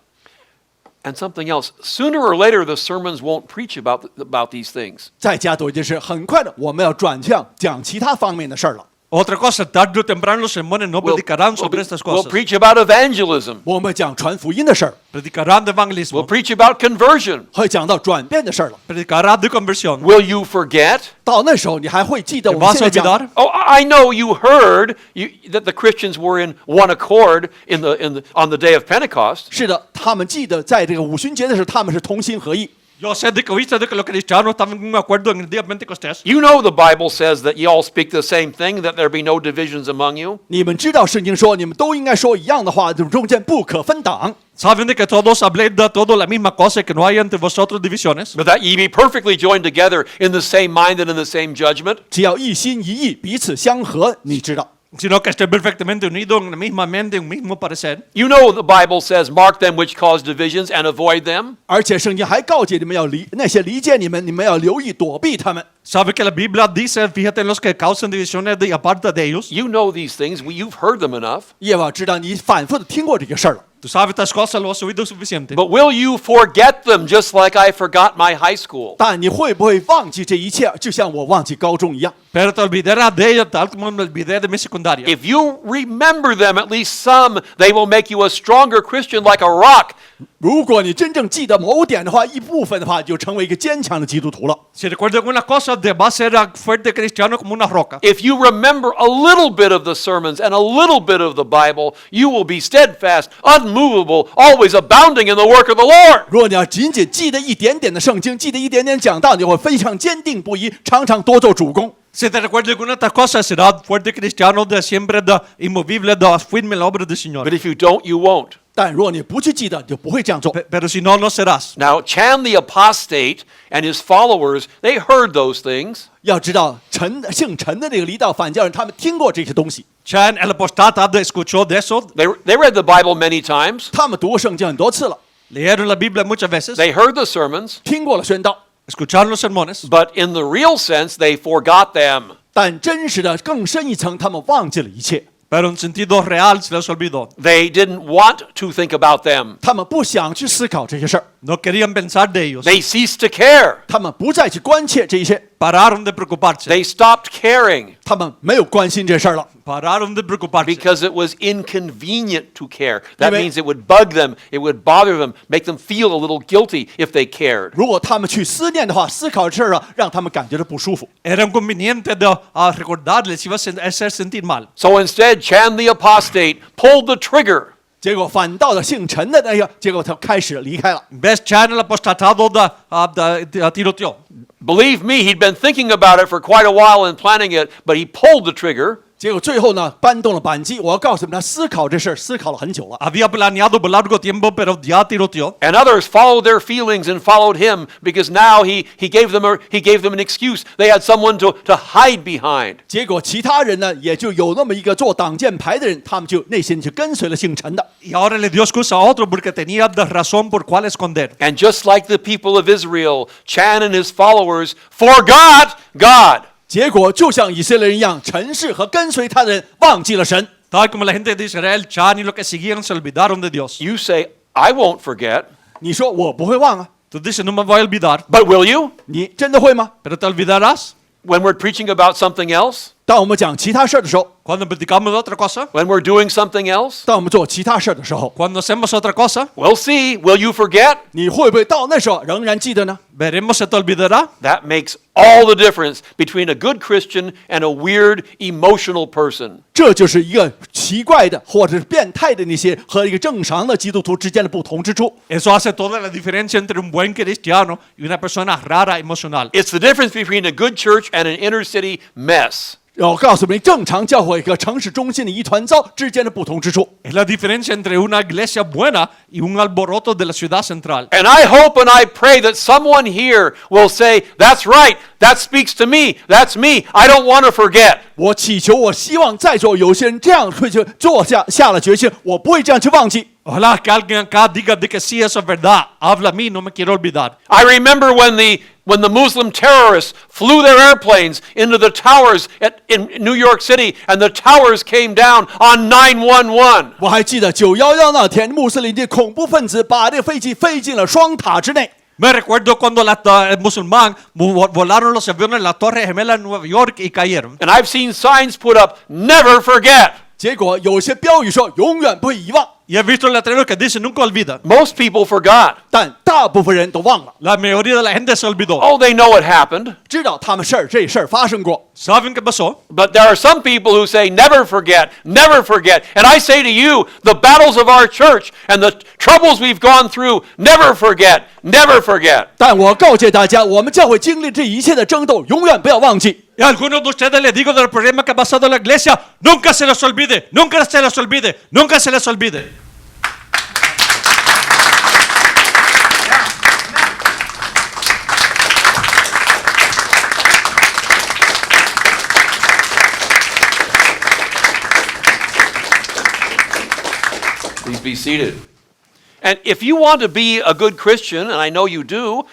And something else, sooner or later the sermons won't preach about these things. 再加多一件事，很快的我们要转向讲其他方面的事儿了。 Otra cosa, tarde o temprano los sermones no predicarán sobre estas We'll cosas. preach about evangelism. 我们讲传福音的事儿， Predicarán de We'll evangelismo. preach about conversion. 会讲到转变的事儿了。 Predicarán de conversión. Will you forget? 到那时候，你还会记得 ¿Te 我们 vas 现 a 在讲 olvidar? Oh, I know you heard that the Christians were in one accord on the day of Pentecost. 是的，他们记得在这个五旬节的时候，他们是同心合意。 Yo sé de que oíste de que los cristianos estaban en un acuerdo en el día de Pentecostés. You know the Bible says that you all speak the same thing, that there be no divisions among you. 你们知道圣经说，你们都应该说一样的话，中间不可分党。 Saben de que todos habléis de todo la misma cosa y que no haya entre vosotros divisiones. But that ye be perfectly joined together in the same mind and in the same judgment. 只要一心一意，彼此相合，你知道。 Sino que estéis perfectamente unidos en la misma mente, en un mismo parecer. You know the Bible says, mark them which cause divisions and avoid them. 而且圣经还告诫你们要那些离间你们，你们要留意躲避他们。 Sabe que la Biblia dice, fíjate en los que causan divisiones y aparta de ellos. You know these things. You've heard them enough. 耶娃知道你反复的听过这个事儿了。 Tú sabes estas cosas, lo has oído suficiente. But will you forget them just like I forgot my high school? 但你会不会忘记这一切，就像我忘记高中一样？ Pero te olvidarás de ella tal como me olvidé de mi secundaria. If you remember them, at least some, they will make you a stronger Christian like a rock 如果你真正记得某点的话，一部分的话，就成为一个坚强的基督徒了。 Si recuerda alguna cosa, te va a ser fuerte cristiano como una roca. If you remember a little bit of the sermons and a little bit of the Bible, you will be steadfast, unmovable, always abounding in the work of the Lord. 如果你要仅仅记得一点点的圣经，记得一点点讲道，你会非常坚定不移，常常多做主公。 Si te recuerda alguna otra cosa, será fuerte cristiano de siempre, de inmovible, de firme en la obra del Señor. But if you don't, you won't. 但如果你不去记得，你就不会这样做。 Pero si no, no serás. Now, Chan the apostate and his followers, they heard those things. 要知道，姓陈的这个离道反教人，他们听过这些东西， Chan, el apostata, escuchó de eso. They read the Bible many times. 他们读过圣经很多次了， Leyeron la Biblia muchas veces. They heard the sermons. 听过了宣道， Escucharon los sermones. But in the real sense, they forgot them. 但真实的更深一层，他们忘记了一切， Pero en sentido real se les olvidó. They didn't want to think about them. 他们不想去思考这些事儿， No querían pensar de ellos. They ceased to care. 他们不再去关切这一切， Pararon de preocuparse. They stopped caring 他们没有关心这事儿了， Pararon de preocuparse. because it was inconvenient to care. That Amen. means it would bug them, it would bother them, make them feel a little guilty if they cared. 如果他们去思念的话，思考这事儿啊，让他们感觉到不舒服。 Era inconveniente de recordarles, iba a hacer sentir mal. So instead, Chan the apostate pulled the trigger. 结果反倒了姓陈的那个，结果他开始离开了。 Ves, Chan el apostatado de tiroteó. Believe me, he'd been thinking about it for quite a while and planning it, but he pulled the trigger. 结果最后呢，搬动了扳机。我要告诉你们，他思考这事儿，思考了很久了。 Había planeado por largo tiempo, pero ya tiroteó. And others followed their feelings and followed him because now he gave them an excuse. They had someone to hide behind. 结果其他人呢，也就有那么一个做挡箭牌的人，他们就内心就跟随了姓陈的。 Y ahora le dio excusa a otro porque tenía de razón por cuál esconder. And just like the people of Israel, Chan and his followers forgot God. 结果就像以色列人一样，陈氏和跟随他的人忘记了神。 Tal como la gente de Israel, Chan y los que seguían se olvidaron de Dios. You say, I won't forget. 你说我不会忘啊， Tú dices, no me voy a olvidar. But will you? 你真的会吗？ Pero te olvidarás When we're preaching about something else? 当我们讲其他事儿的时候， cuando platicamos de otra cosa, When we're doing something else? 当我们做其他事儿的时候， cuando hacemos otra cosa, We'll see. Will you forget? 你会不会到那时候仍然记得呢？ veremos se te olvidará. That makes all the difference between a good Christian and a weird, emotional person. 这就是一个奇怪的或者是变态的那些和一个正常的基督徒之间的不同之处。 Eso hace toda la diferencia entre un buen cristiano y una persona rara emocional. It's the difference between a good church and an inner city mess. 我告诉你，正常教会和城市中心的一团糟之间的不同之处。 Es la diferencia entre una iglesia buena y un alboroto de la ciudad central. And I hope and I pray that someone here will say, that's right, that speaks to me, that's me, I don't want to forget. 我祈求，我希望在座有些人这样会去做下了决心，我不会这样去忘记。 Ojalá que alguien acá diga de que sí, eso es verdad. Habla a mí, no me quiero olvidar. I remember when the Muslim terrorists flew their airplanes into the towers in New York City and the towers came down on 911. 我还记得911那天，穆斯林的恐怖分子把这个飞机飞进了双塔之内。 Me recuerdo cuando el musulmán volaron los aviones en la Torre Gemela en Nueva York y cayeron. And I've seen signs put up, never forget. 结果有些标语说永远不会遗忘， Y he visto letreros que dicen nunca olvida. Most people forgot. 但大部分人都忘了， La mayoría de la gente se olvidó. Oh, they know it happened. 知道他们这事儿发生过。 ¿Saben qué pasó? But there are some people who say, never forget, never forget. And I say to you, the battles of our church and the troubles we've gone through, never forget, never forget. 但我告诫大家，我们教会经历这一切的争斗，永远不要忘记。 Y a algunos de ustedes les digo del problema que ha pasado en la iglesia, nunca se les olvide, nunca se les olvide, nunca se les olvide. Please be seated. And if you want to be a good Christian, and I know you do,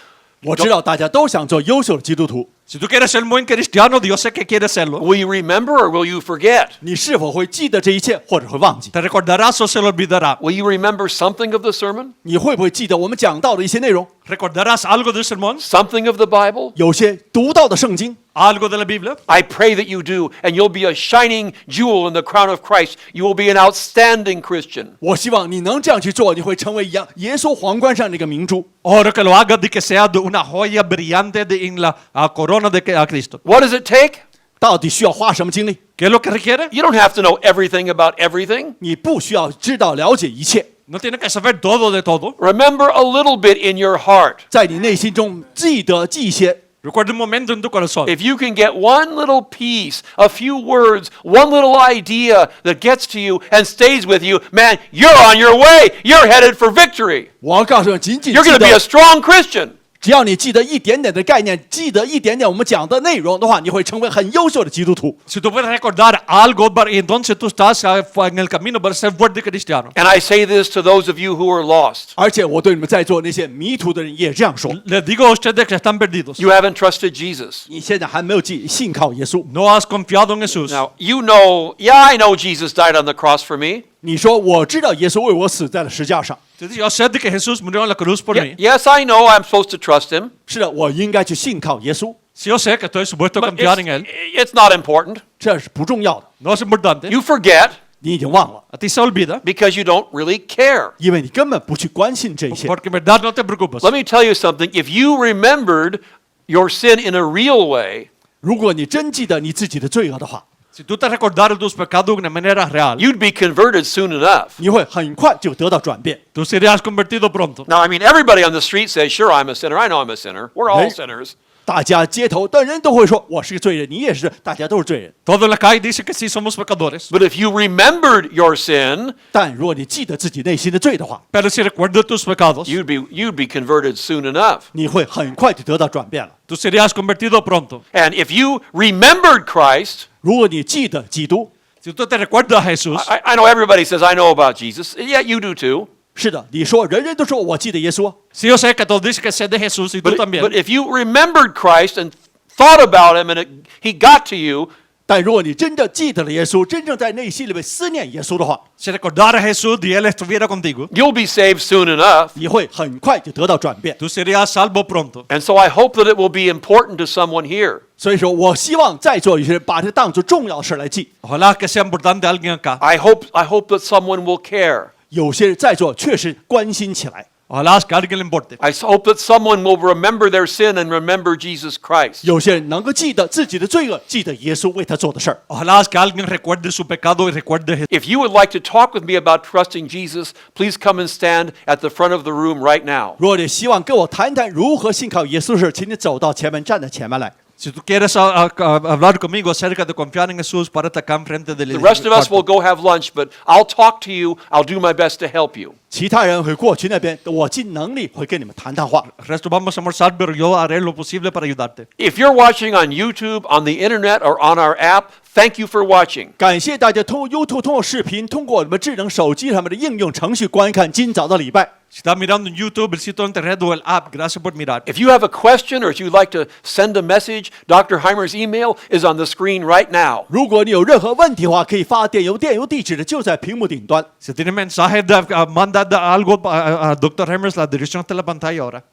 我知道大家都想做优秀的基督徒， Si tú quieres ser un buen cristiano, Dios sé que quieres serlo. Will you remember or will you forget? 你是否会记得这一切，或者会忘记？ ¿Te recordarás o se lo olvidará? Will you remember something of the sermon? 你会不会记得我们讲到的一些内容？ ¿Recordarás algo del sermón? Something of the Bible? 有些读到的圣经， ¿Algo de la Biblia? I pray that you do, and you'll be a shining jewel in the crown of Christ. You will be an outstanding Christian. 我希望你能这样去做，你会成为一样耶稣皇冠上那个明珠。 Oro que lo hagas de que sea de una joya brillante en la corona de Cristo. What does it take? 到底需要花什么精力？ ¿Qué es lo que requiere? You don't have to know everything about everything. 你不需要知道了解一切， No tiene que saber todo de todo. Remember a little bit in your heart. 在你内心中记一些。 Recuerda un momento en tu corazón. If you can get one little piece, a few words, one little idea that gets to you and stays with you, man, you're on your way. You're headed for victory. 我要告诉你，仅仅 You're 记 going to be a 得， strong Christian. 只要你记得一点点的概念，记得一点点我们讲的内容的话，你会成为很优秀的基督徒。 Si tú puedes recordar algo, entonces tú estás en el camino para ser fuerte cristiano. And I say this to those of you who are lost. 而且我对你们在座那些迷途的人也这样说： Les digo a ustedes que están perdidos. You haven't trusted Jesus. 你现在还没有信靠耶稣。 No has confiado en Jesús. Now, you know, yeah, I know Jesus died on the cross for me. 你说我知道耶稣为我死在了十字架上， Yo sé de que Jesús murió en la cruz por mí. Yes, I know I'm supposed to trust him. 是的，我应该去信靠耶稣， Sí, yo sé que estoy supuesto a But confiar en Él. it's not important. 这是不重要的。 No es importante. You forget 你已经忘了， A ti se olvida. because you don't really care. 因为你根本不去关心这些。 Porque en verdad no te preocupas. Let me tell you something. If you remembered your sin in a real way, 如果你真记得你自己的罪恶的话， Si tú te recordaras tus pecados de una manera real, you'd be converted soon enough. 你会很快就得到转变。 tú serías convertido pronto. Now, I mean, everybody on the street says, sure, I'm a sinner. I know I'm a sinner. We're all Right. sinners. 大家街头的人都会说我是个罪人，你也是，大家都是罪人。 Todo en la calle dice que sí somos pecadores. But if you remembered your sin, 但如果你记得自己内心的罪的话， Pero si recuerdas tus pecados, you'd be converted soon enough. 你会很快就得到转变了。 tú serías convertido pronto. And if you remembered Christ, 如果你记得基督， Si tú te recuerdas a Jesús, I know everybody says, I know about Jesus. Yeah, you do too. 是的，你说人人都说我记得耶稣， sí yo sé que todos dicen que sé de Jesús y tú But también. if you remembered Christ and thought about him and he got to you, 但如果你真的记得了耶稣，真正在内心里面思念耶稣的话， Si recordara a Jesús y Él estuviera contigo, you'll be saved soon enough. 你会很快就得到转变。 tú serías salvo pronto. And so I hope that it will be important to someone here. 所以说我希望在座有些人把这当作重要的事来记。 Ojalá que sea importante a alguien acá. I hope that someone will care. 有些人在座确实关心起来， Ojalá que a alguien le importe. I hope that someone will remember their sin and remember Jesus Christ. 有些人能够记得自己的罪恶，记得耶稣为他做的事儿。 Ojalá que alguien recuerde su pecado y recuerde Jesús. If you would like to talk with me about trusting Jesus, please come and stand at the front of the room right now. 如果你希望跟我谈谈如何信靠耶稣的事，请你走到前面，站在前面来。 Si tú quieres hablar conmigo acerca de confiar en Jesús, párate acá enfrente del The rest of us will go have lunch, but I'll talk to you. I'll do my best to help you. 其他人会过去那边，我尽能力会跟你们谈谈话。 El resto vamos a almorzar, pero yo haré lo posible para ayudarte. If you're watching on YouTube, on the internet, or on our app, thank you for watching. 感谢大家通过 YouTube、通过视频、通过你们智能手机上面的应用程序观看今早的礼拜。 Si estás mirando en YouTube, el sitio de internet o el app, gracias por mirar. If you have a question or if you'd like to send a message, Dr. Hymers' email is on the screen right now. 如果你有任何问题的话，可以发电邮，电邮地址就在屏幕顶端。 Si tienes mensajes, manda algo a Dr. Hymers, la dirección está en la pantalla ahora.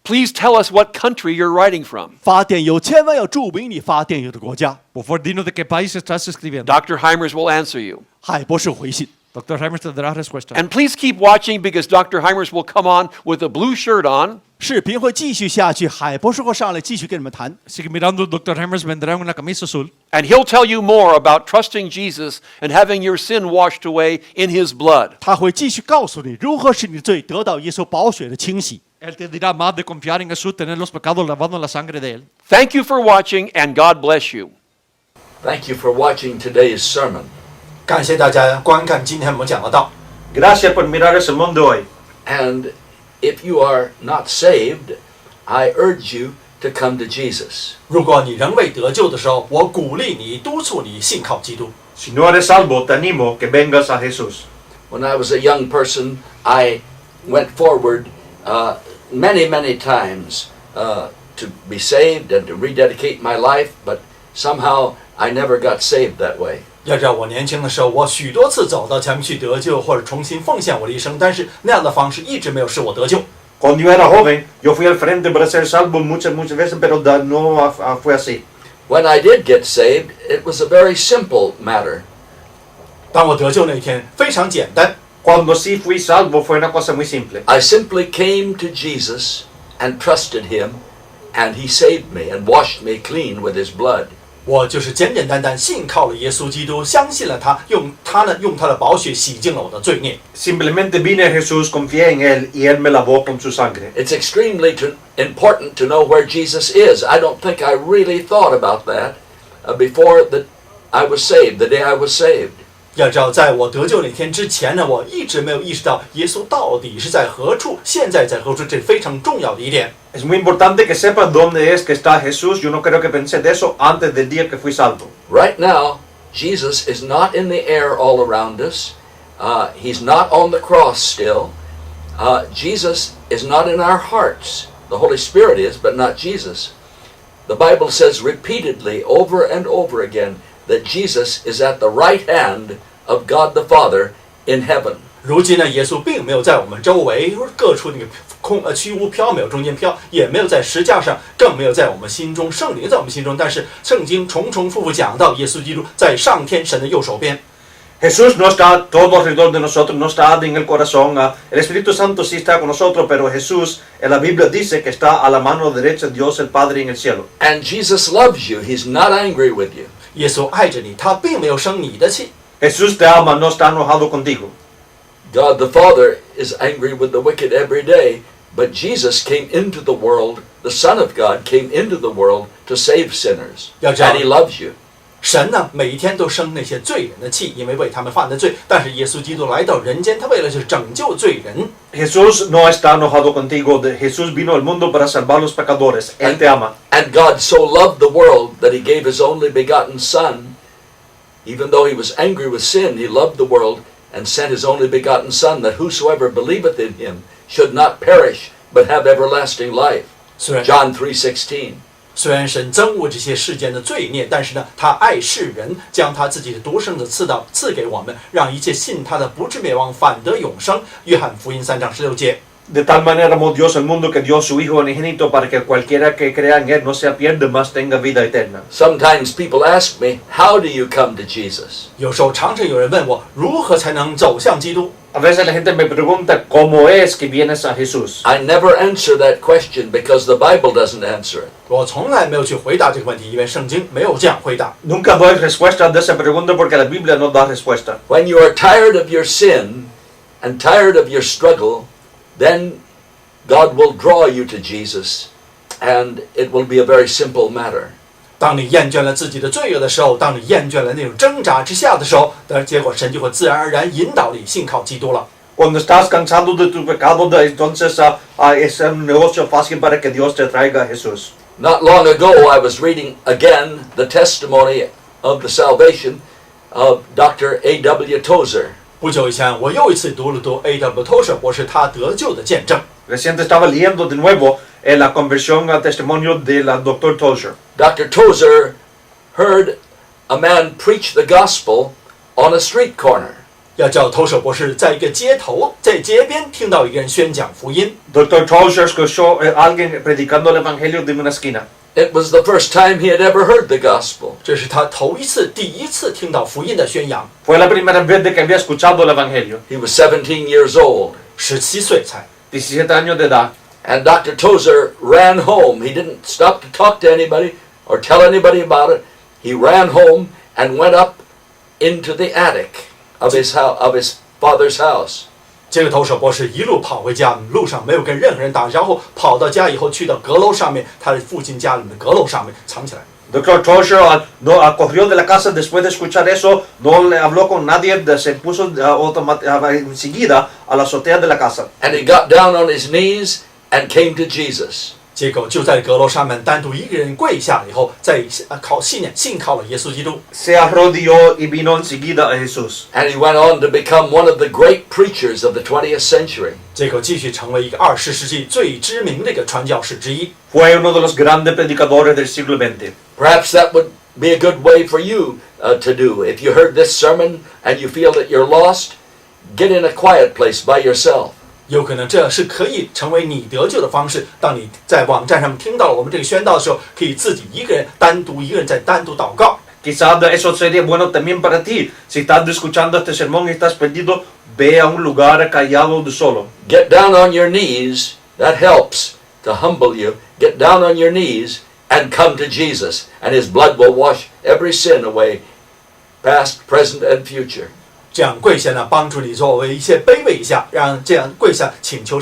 Please tell us what country you're writing from. 发电邮千万要注明你发电邮的国家。 Por favor, dinos de qué país estás escribiendo. Dr. Hymers will answer you. 海博士回信。 Dr. Hymers te dará respuesta. And please keep watching because Dr. Hymers will come on with a blue shirt on. 视频会继续下去，海博士会上来继续跟你们谈。 Sigue mirando, Dr. Hymers vendrá en una camisa azul. And he'll tell you more about trusting Jesus and having your sin washed away in his blood. 他会继续告诉你如何使你的罪得到耶稣宝血的清洗。 Él te dirá más de confiar en Jesús, tener los pecados lavados en la sangre de Él. Thank you for watching and God bless you. Thank you for watching today's sermon. 感谢大家观看今天我们讲的道。 Gracias por mirar el sermón de hoy. And if you are not saved, I urge you to come to Jesus. 如果你仍未得救的时候，我鼓励你、督促你信靠基督。 Si no eres salvo, te animo que vengas a Jesús. When I was a young person, I went forward many times to be saved and to rededicate my life, but somehow I never got saved that way. 要知道，我年轻的时候，我许多次走到前面去得救，或者重新奉献我的一生，但是那样的方式一直没有使我得救。Cuando yo era joven, yo fui al frente para ser salvo muchas veces, pero no fue así. When I did get saved, it was a very simple matter. 当我得救那天，非常简单。Cuando sí fui salvo fue una cosa muy simple. I simply came to Jesus and trusted him, and he saved me and washed me clean with his blood. 我就是简简单单信靠了耶稣基督，相信了他，用他的宝血洗净了我的罪孽。Simplemente vine a Jesús, confié en él y él me lavó con su sangre. It's extremely important to know where Jesus is. I don't think I really thought about that before that I was saved, the day I was saved. 要知道，在我得救那天之前呢，我一直没有意识到耶稣到底是在何处，现在在何处，这是非常重要的一点。Es muy importante que sepas dónde es que está Jesús. Yo no creo que pensé de eso antes del día que fui salvo. Right now, Jesus is not in the air all around us. He's not on the cross still. Jesus is not in our hearts. The Holy Spirit is, but not Jesus. The Bible says repeatedly, over and over again, that Jesus is at the right hand of God the Father in heaven. 如今呢，耶稣并没有在我们周围各处那个虚无缥缈中间飘，也没有在石架上，更没有在我们心中，圣灵在我们心中。但是圣经重重复复讲到，耶稣基督在上天神的右手边。Jesús no está todo alrededor de nosotros, no está en el corazón. El Espíritu Santo sí está con nosotros, pero Jesús en la Biblia dice que está a la mano derecha de Dios el Padre en el cielo. And Jesus loves you. He's not angry with you. 耶稣爱着你，他并没有生你的气。Jesús te ama, no está enojado contigo. God the Father is angry with the wicked every day, but Jesus came into the world, the Son of God came into the world to save sinners. And he loves you. 神呢，每一天都生那些罪人的气，因为为他们犯的罪。但是耶稣基督来到人间，他为了就是拯救罪人。Jesús no está enojado contigo. Jesús vino al mundo para salvar los pecadores. Él te ama. And God so loved the world that he gave his only begotten Son. Even though he was angry with sin, he loved the world and sent his only begotten Son, that whosoever believeth in him should not perish, but have everlasting life. John 3:16. 虽然神憎恶这些世间的罪孽，但是呢，他爱世人，将他自己的独生子赐给我们，让一切信他的不至灭亡，反得永生。约翰福音3章16节。De tal manera amó Dios al mundo que dio su Hijo unigénito para que cualquiera que crea en él no se pierda, mas tenga vida eterna. Sometimes people ask me, how do you come to Jesus? 有时候常常有人问我，如何才能走向基督？ A veces la gente me pregunta cómo es que vienes a Jesús. I never answer that question because the Bible doesn't answer it. 我从来没有去回答这个问题，因为圣经没有这样回答。 Nunca doy respuesta de esa pregunta porque la Biblia no da respuesta. When you are tired of your sin and tired of your struggle, then God will draw you to Jesus, and it will be a very simple matter. 当你厌倦了自己的罪恶的时候，当你厌倦了那种挣扎之下的时候，结果神就会自然而然引导你信靠基督了。 Cuando estás cansado de tu pecado, entonces es un negocio fácil para que Dios te traiga a Jesús. Not long ago, I was reading again the testimony of the salvation of Dr. A.W. Tozer. 不久以前，我又一次读了A.W. Tozer 博士他得救的见证。 Reciente estaba leyendo de nuevo la conversión al testimonio del Dr. Tozer. Dr. Tozer heard a man preach the gospel on a street corner. 要叫Tozer博士在一个街头，在街边听到一个人宣讲福音。 Dr. Tozer escuchó a alguien predicando el evangelio de una esquina. It was the first time he had ever heard the gospel. 这是他第一次听到福音的宣扬。 Fue la primera vez de que había escuchado el evangelio. He was 17 years old. 17岁才。 17 años de edad. And Dr. Tozer ran home. He didn't stop to talk to anybody or tell anybody about it. He ran home and went up into the attic of his father's house. 这个Tozer博士一路跑回家，路上没有跟任何人打招呼，跑到家以后去到阁楼上面，他的父亲家里面的阁楼上面藏起来。 Dr. Tozer corrió de la casa después de escuchar eso, no le habló con nadie, se puso enseguida a la azotea de la casa. And he got down on his knees and came to Jesus. 结果就在阁楼上面单独一个人跪下了以后，在信靠了耶稣基督。Se arrodilló y vino enseguida a Jesús. And he went on to become one of the great preachers of the 20th century. 结果继续成为一个20世纪最知名的一个传教士之一。Fue uno de los grandes predicadores del siglo XX. Perhaps that would be a good way for you to do. If you heard this sermon and you feel that you're lost, get in a quiet place by yourself. 有可能这是可以成为你得救的方式。当你在网站上面听到了我们这个宣道的时候，可以自己一个人单独祷告。Quizás eso sería bueno también para ti. Si estás escuchando este sermón y estás perdido, ve a un lugar callado de solo. Get down on your knees. That helps to humble you. Get down on your knees and come to Jesus, and his blood will wash every sin away, past, present, and future. 这样跪下呢，帮助你作为一些卑微一下，让这样跪下请求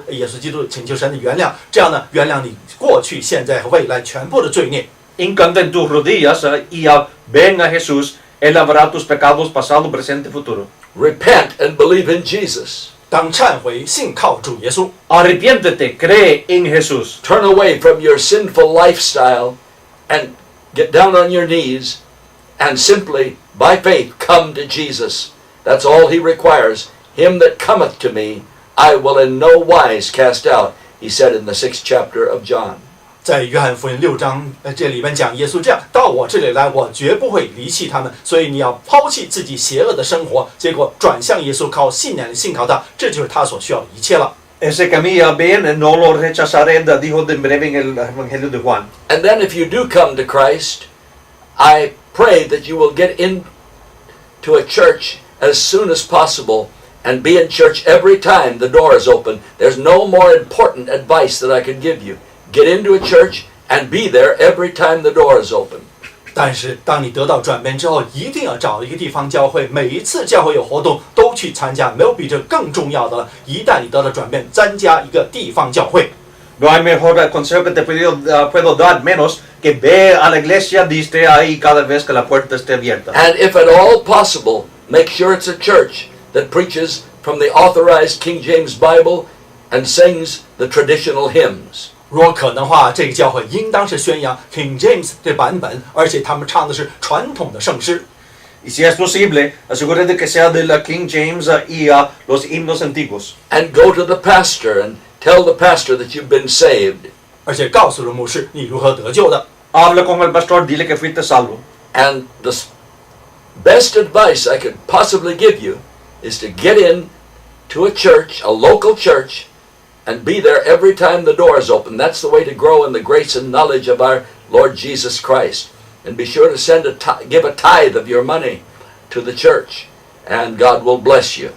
耶稣基督，请求神的原谅，这样呢，原谅你过去、现在和未来全部的罪孽。Hincante en tus rodillas y ven a Jesús. Él lavará tus pecados pasado, presente y futuro. Repent and believe in Jesus. 当忏悔，信靠主耶稣。Arrepiéntete, cree en Jesús. Turn away from your sinful lifestyle and get down on your knees and simply, by faith, come to Jesus. That's all he requires. Him that cometh to me, I will in no wise cast out, he said in the 6th chapter of John. 在约翰福音6章这里面讲耶稣这样，到我这里来，我绝不会离弃他们。所以你要抛弃自己邪恶的生活，结果转向耶稣，靠信仰信靠他，这就是他所需要的一切了。Ese camino bien, no lo rechazaré, dijo de breve en el Evangelio de Juan. And then if you do come to Christ, I pray that you will get into a church as soon as possible and be in church every time the door is open. There's no more important advice that I could give you. Get into a church and be there every time the door is open. 但是当你得到转变之后，一定要找一个地方教会，每一次教会有活动都去参加，没有比这更重要的了。一旦你得到转变，参加一个地方教会。No hay mejor consejo que te puedo dar menos que ve a la iglesia y esté ahí cada vez que la puerta esté abierta. And if at all possible, make sure it's a church that preaches from the authorized King James Bible and sings the traditional hymns. 如果可能的话，这个教会应当是宣扬 King James 这版本，而且他们唱的是传统的圣诗。Y si es posible, asegúrate que sea de la King James y los himnos antiguos. And go to the pastor and tell the pastor that you've been saved. 而且告诉了牧师你如何得救的。Habla con el pastor, dile que fuiste salvo. And the best advice I could possibly give you is to get in to a church, a local church, and be there every time the door is open. That's the way to grow in the grace and knowledge of our Lord Jesus Christ. And be sure to give a tithe of your money to the church, and God will bless you.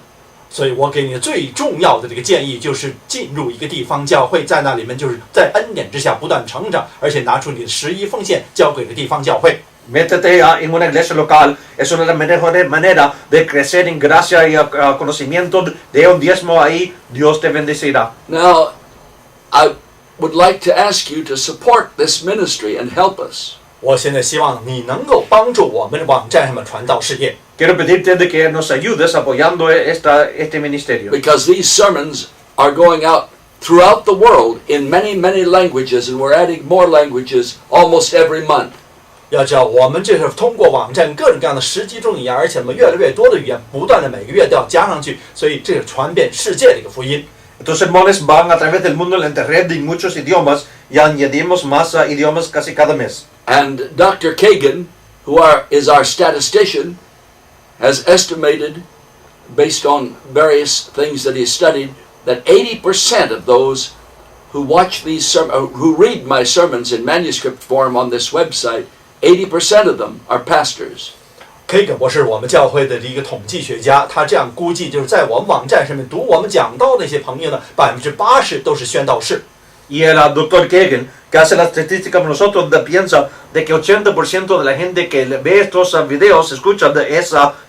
所以我给你最重要的这个建议就是进入一个地方教会，在那里面就是在恩典之下不断成长，而且拿出你的11奉献交给了地方教会。Métete en una iglesia local, es una de las mejores maneras de crecer en gracia y conocimiento de un diezmo ahí, Dios te bendecirá. Now, I would like to ask you to support this ministry and help us. 我现在希望你能够帮助我们的网站上面传道事业。Quiero pedirte de que nos ayudes apoyando este ministerio. Because these sermons are going out throughout the world in many, many languages, and we're adding more languages almost every month. 要知道，我们这是通过网站各种各样的10几种语言，而且我们越来越多的语言，不断的每个月都要加上去，所以这是传遍世界的一个福音。Estos sermones van a través del mundo en la internet en muchos idiomas y añadimos más idiomas casi cada mes. And Dr. Cagan, who is our statistician, has estimated, based on various things that he's studied, that 80% of those who watch who read my sermons in manuscript form on this website, 80% of them are pastors. Cagan 博士，我们教会的一个统计学家，他这样估计，就是在我们网站上面读我们讲道那些朋友呢，80%都是宣道士。Y el doctor Cagan, que hace la estadística con nosotros, piensa de que 80% de la gente que ve estos videos, escucha,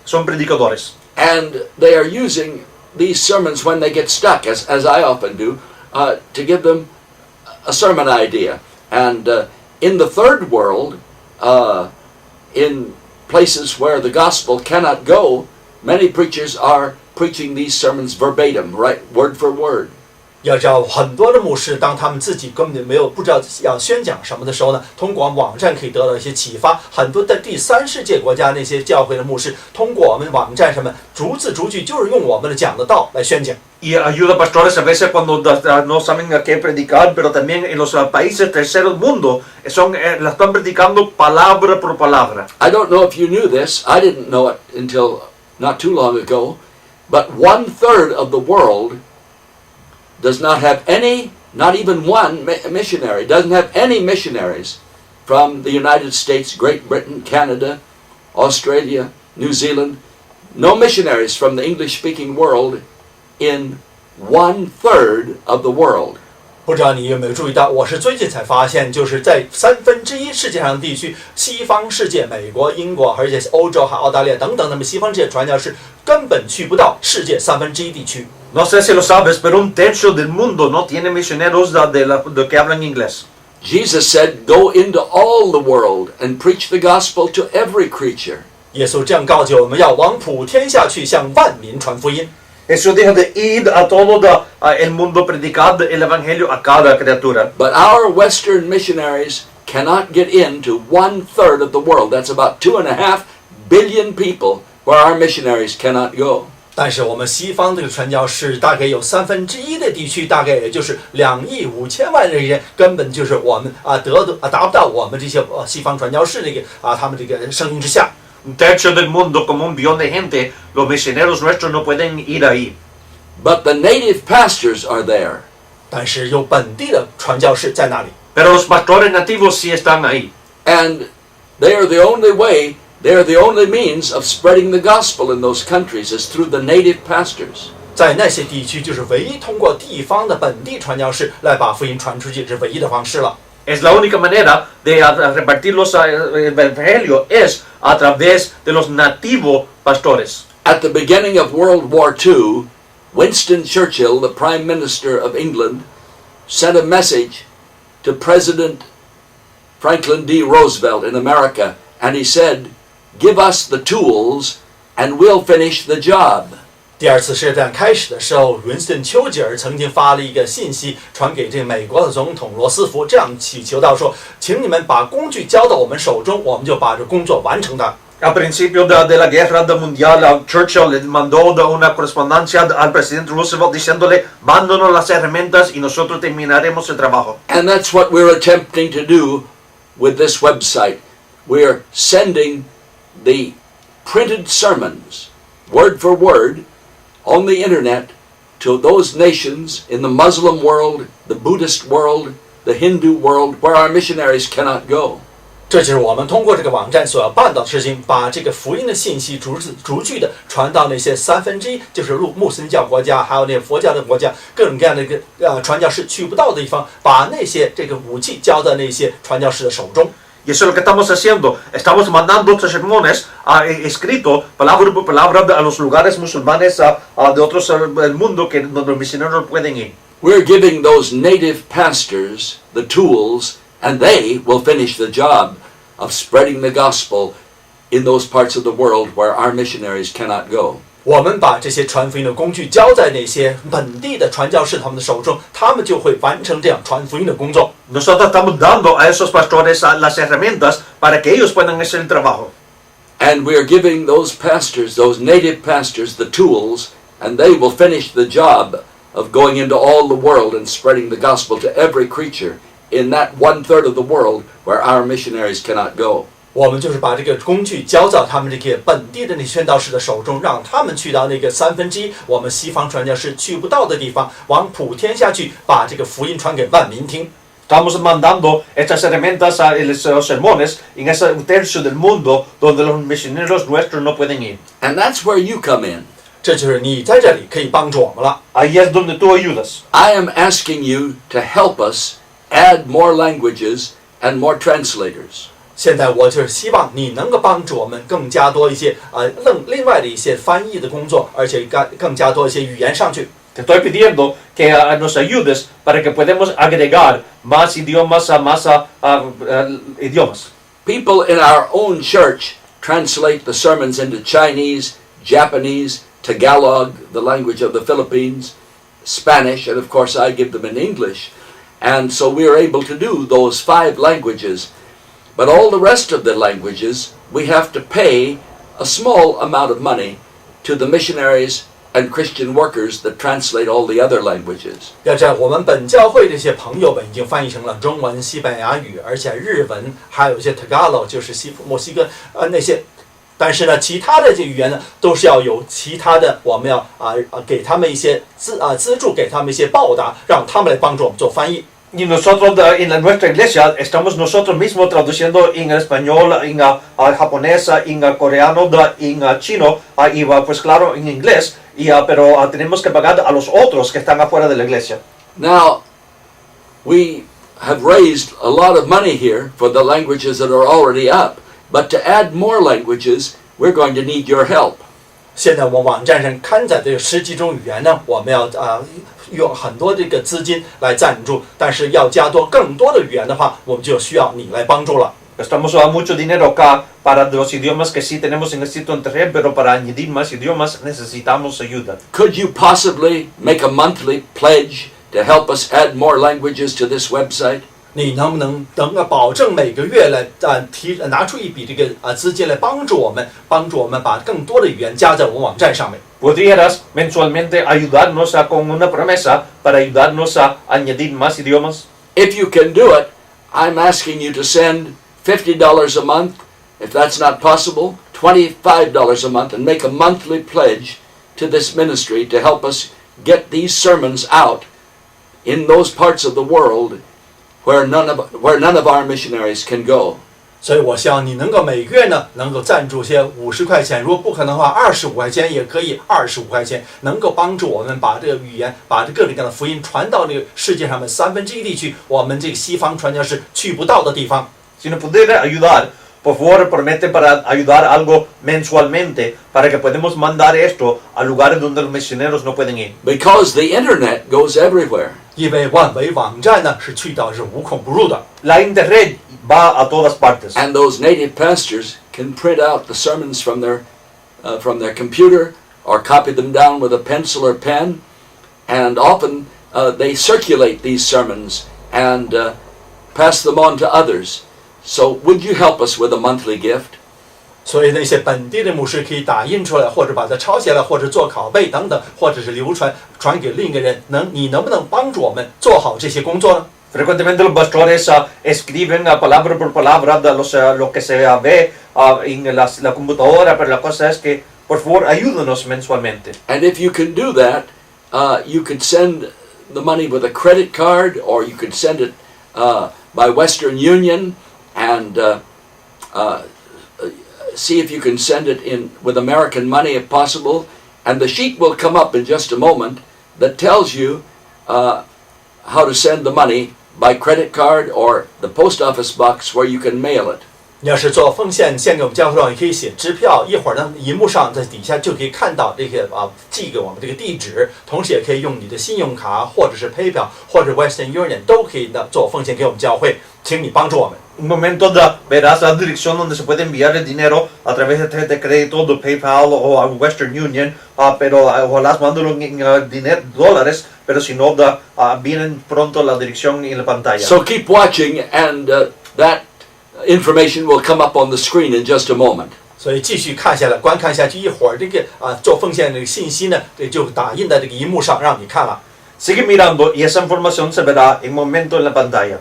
son predicadores. And they are using these sermons when they get stuck, as I often do, to give them a sermon idea. And in the third world, in places where the gospel cannot go, many preachers are preaching these sermons verbatim, right, word for word. 要知道，很多的牧师，当他们自己根本不知道要宣讲什么的时候呢，通过网站可以得到一些启发。很多的第三世界国家那些教会的牧师，通过我们网站上面逐字逐句，就是用我们的讲的道来宣讲。Y ayuda a pastores a veces cuando no saben a qué predicar, pero también en los países terceros mundo la están predicando palabra por palabra. I don't know if you knew this. I didn't know it until not too long ago. But 1/3 of the world does not have any, not even one missionary, doesn't have any missionaries from the United States, Great Britain, Canada, Australia, New Zealand. No missionaries from the English-speaking world in 1/3 of the world. 不知道你有没有注意到，我是最近才发现，就是在1/3世界上的地区，西方世界，美国、英国，而且欧洲、还澳大利亚等等，那么西方世界传教士根本去不到世界1/3地区。No sé si lo sabes, pero 1/3 del mundo no tiene misioneros de que hablan inglés. Jesus said, "Go into all the world and preach the gospel to every creature." 耶稣这样告诫我们要往普天下去，向万民传福音。Eso dijo de ir a todo el mundo predicar el evangelio a cada criatura. But our Western missionaries cannot get into 1/3 of the world. That's about 2.5 billion people where our missionaries cannot go. 但是我们西方这个传教士大概有1/3的地区，大概也就是2亿5千万的人，根本就是我们达不到我们这些西方传教士他们这个声音之下。1/3 del mundo, como 1 billón de gente, los misioneros nuestros no pueden ir ahí. But the native pastors are there. 但是有本地的传教士在那里。Pero los pastores nativos sí están ahí. And they are the only way, they are the only means of spreading the gospel in those countries is through the native pastors. 在那些地区，就是唯一通过地方的本地传教士来把福音传出去，是唯一的方式了。Es la única manera de repartir el evangelio es a través de los nativos pastores. At the beginning of World War II, Winston Churchill, the Prime Minister of England, sent a message to President Franklin D. Roosevelt in America, and he said, "Give us the tools and we'll finish the job." 第二次世界大战开始的时候，文斯顿·丘吉尔曾经发了一个信息传给这个美国的总统罗斯福，这样祈求到说：“请你们把工具交到我们手中，我们就把这工作完成它。” Al principio de la guerra mundial, Churchill le mandó una correspondencia al presidente Roosevelt diciéndole, mándanos las herramientas y nosotros terminaremos el trabajo. And that's what we're attempting to do with this website. We're sending the printed sermons, word for word, on the internet to those nations in the Muslim world, the Buddhist world, the Hindu world, where our missionaries cannot go. 这就是我们通过这个网站所要办到的事情，把这个福音的信息逐字逐句的传到那些1/3，就是穆斯林教国家，还有那些佛教的国家，各种各样的传教士去不到的地方，把那些这个武器交到那些传教士的手中。Y eso es lo que estamos haciendo. Estamos mandando estos sermones escritos palabra por palabra a los lugares musulmanes de otros del mundo que donde los misioneros no pueden ir. We're giving those native pastors the tools, and they will finish the job of spreading the gospel in those parts of the world where our missionaries cannot go. 我们把这些传福音的工具交在那些本地的传教士他们的手中，他们就会完成这样传福音的工作。Nosotros estamos dando a esos pastores las herramientas para que ellos puedan hacer el trabajo. And we're giving those pastors, those native pastors, the tools, and they will finish the job of going into all the world and spreading the gospel to every creature in that 1/3 of the world where our missionaries cannot go. 我们就是把这个工具交到他们这个本地的那宣道士的手中，让他们去到那个1/3我们西方传教士去不到的地方，往普天下去，把这个福音传给万民听。Estamos mandando estas herramientas a los sermones en ese 1/3 del mundo donde los misioneros nuestros no pueden ir. And that's where you come in. 这就是你在这里可以帮助我们了。Ahí es donde tú ayudas. I am asking you to help us add more languages and more translators. 现在我就是希望你能够帮助我们更加多一些另外的一些翻译的工作，而且更加多一些语言上去。Te estoy pidiendo que nos ayudes para que podamos agregar más idiomas a más idiomas. People in our own church translate the sermons into Chinese, Japanese, Tagalog, the language of the Philippines, Spanish, and of course I give them in English. And so we are able to do those 5 languages. But all the rest of the languages, we have to pay a small amount of money to the missionaries and Christian workers that translate all the other languages. 要知道，我们本教会这些朋友们已经翻译成了中文、西班牙语，而且日文，还有一些 Tagalog， 就是墨西哥那些。但是呢，其他的这语言呢，都是要有其他的，我们要给他们一些资助，给他们一些报答，让他们来帮助我们做翻译。Y nosotros en nuestra iglesia estamos nosotros mismos traduciendo en español, en japonés, en coreano, en chino y pues claro en inglés, pero tenemos que pagar a los otros que están afuera de la iglesia. Now, we have raised a lot of money here for the languages that are already up, but to add more languages, we're going to need your help. 现在我们网站上刊载的10几种语言呢，我们要用很多这个资金来赞助，但是要加多更多的语言的话，我们就需要你来帮助了。Gastamos mucho dinero acá para los idiomas que sí tenemos en el sitio internet, pero para añadir más idiomas necesitamos ayuda. Could you possibly make a monthly pledge to help us add more languages to this website? 你能不能保证每个月来拿出一笔这个资金来帮助我们把更多的语言加在我们网站上面？ ¿Podrías mensualmente ayudarnos con una promesa para ayudarnos a añadir más idiomas? If you can do it, I'm asking you to send $50 a month. If that's not possible, $25 a month, and make a monthly pledge to this ministry to help us get these sermons out in those parts of the world where none of our missionaries can go. 所以我希望你能够每个月呢能够赞助些50块钱，如果不可能的话，25块钱也可以，25块钱能够帮助我们把这个语言，把这各种各样的福音传到这个世界上面1/3地区，我们这个西方传教士去不到的地方。Si nos pudiera ayudar, por favor, promete para ayudar algo mensualmente para que podamos mandar esto a lugares donde los misioneros no pueden ir. Because the internet goes everywhere. 因为万维网站呢是去到是无孔不入的。 La internet va a todas partes. And those native pastors can print out the sermons from their computer or copy them down with a pencil or pen. And often they circulate these sermons and pass them on to others. So would you help us with a monthly gift? 所以那些本地的牧师可以打印出来，或者把它抄下来，或者做拷贝等等，或者是流传给另一个人。你能不能帮助我们做好这些工作呢？ Frecuentemente los pastores escriben palabra por palabra de lo que se ve en la computadora, pero la cosa es que, por favor, ayúdanos mensualmente. And if you can do that, you could send the money with a credit card, or you could send it by Western Union, and see if you can send it in with American money if possible. And the sheet will come up in just a moment that tells you how to send the money by credit card or the post office box where you can mail it. 你要是做奉献献给我们教会的话，你可以写支票，一会儿呢，荧幕上在底下就可以看到这个寄给我们这个地址，同时也可以用你的信用卡或者是 PayPal 或者 Western Union 都可以的做奉献给我们教会，请你帮助我们。 Un momento verás la dirección donde se puede enviar el dinero a través de tarjeta de crédito, de PayPal o Western Union, pero ojalá mándalo en dólares, pero si no, vienen pronto la dirección en la pantalla. So keep watching, and that information will come up on the screen in just a moment. 所以继续观看下去，一会儿这个做奉献这个信息呢，就打印在这个荧幕上让你看了。 Sigue mirando y esa información se verá en momento en la pantalla.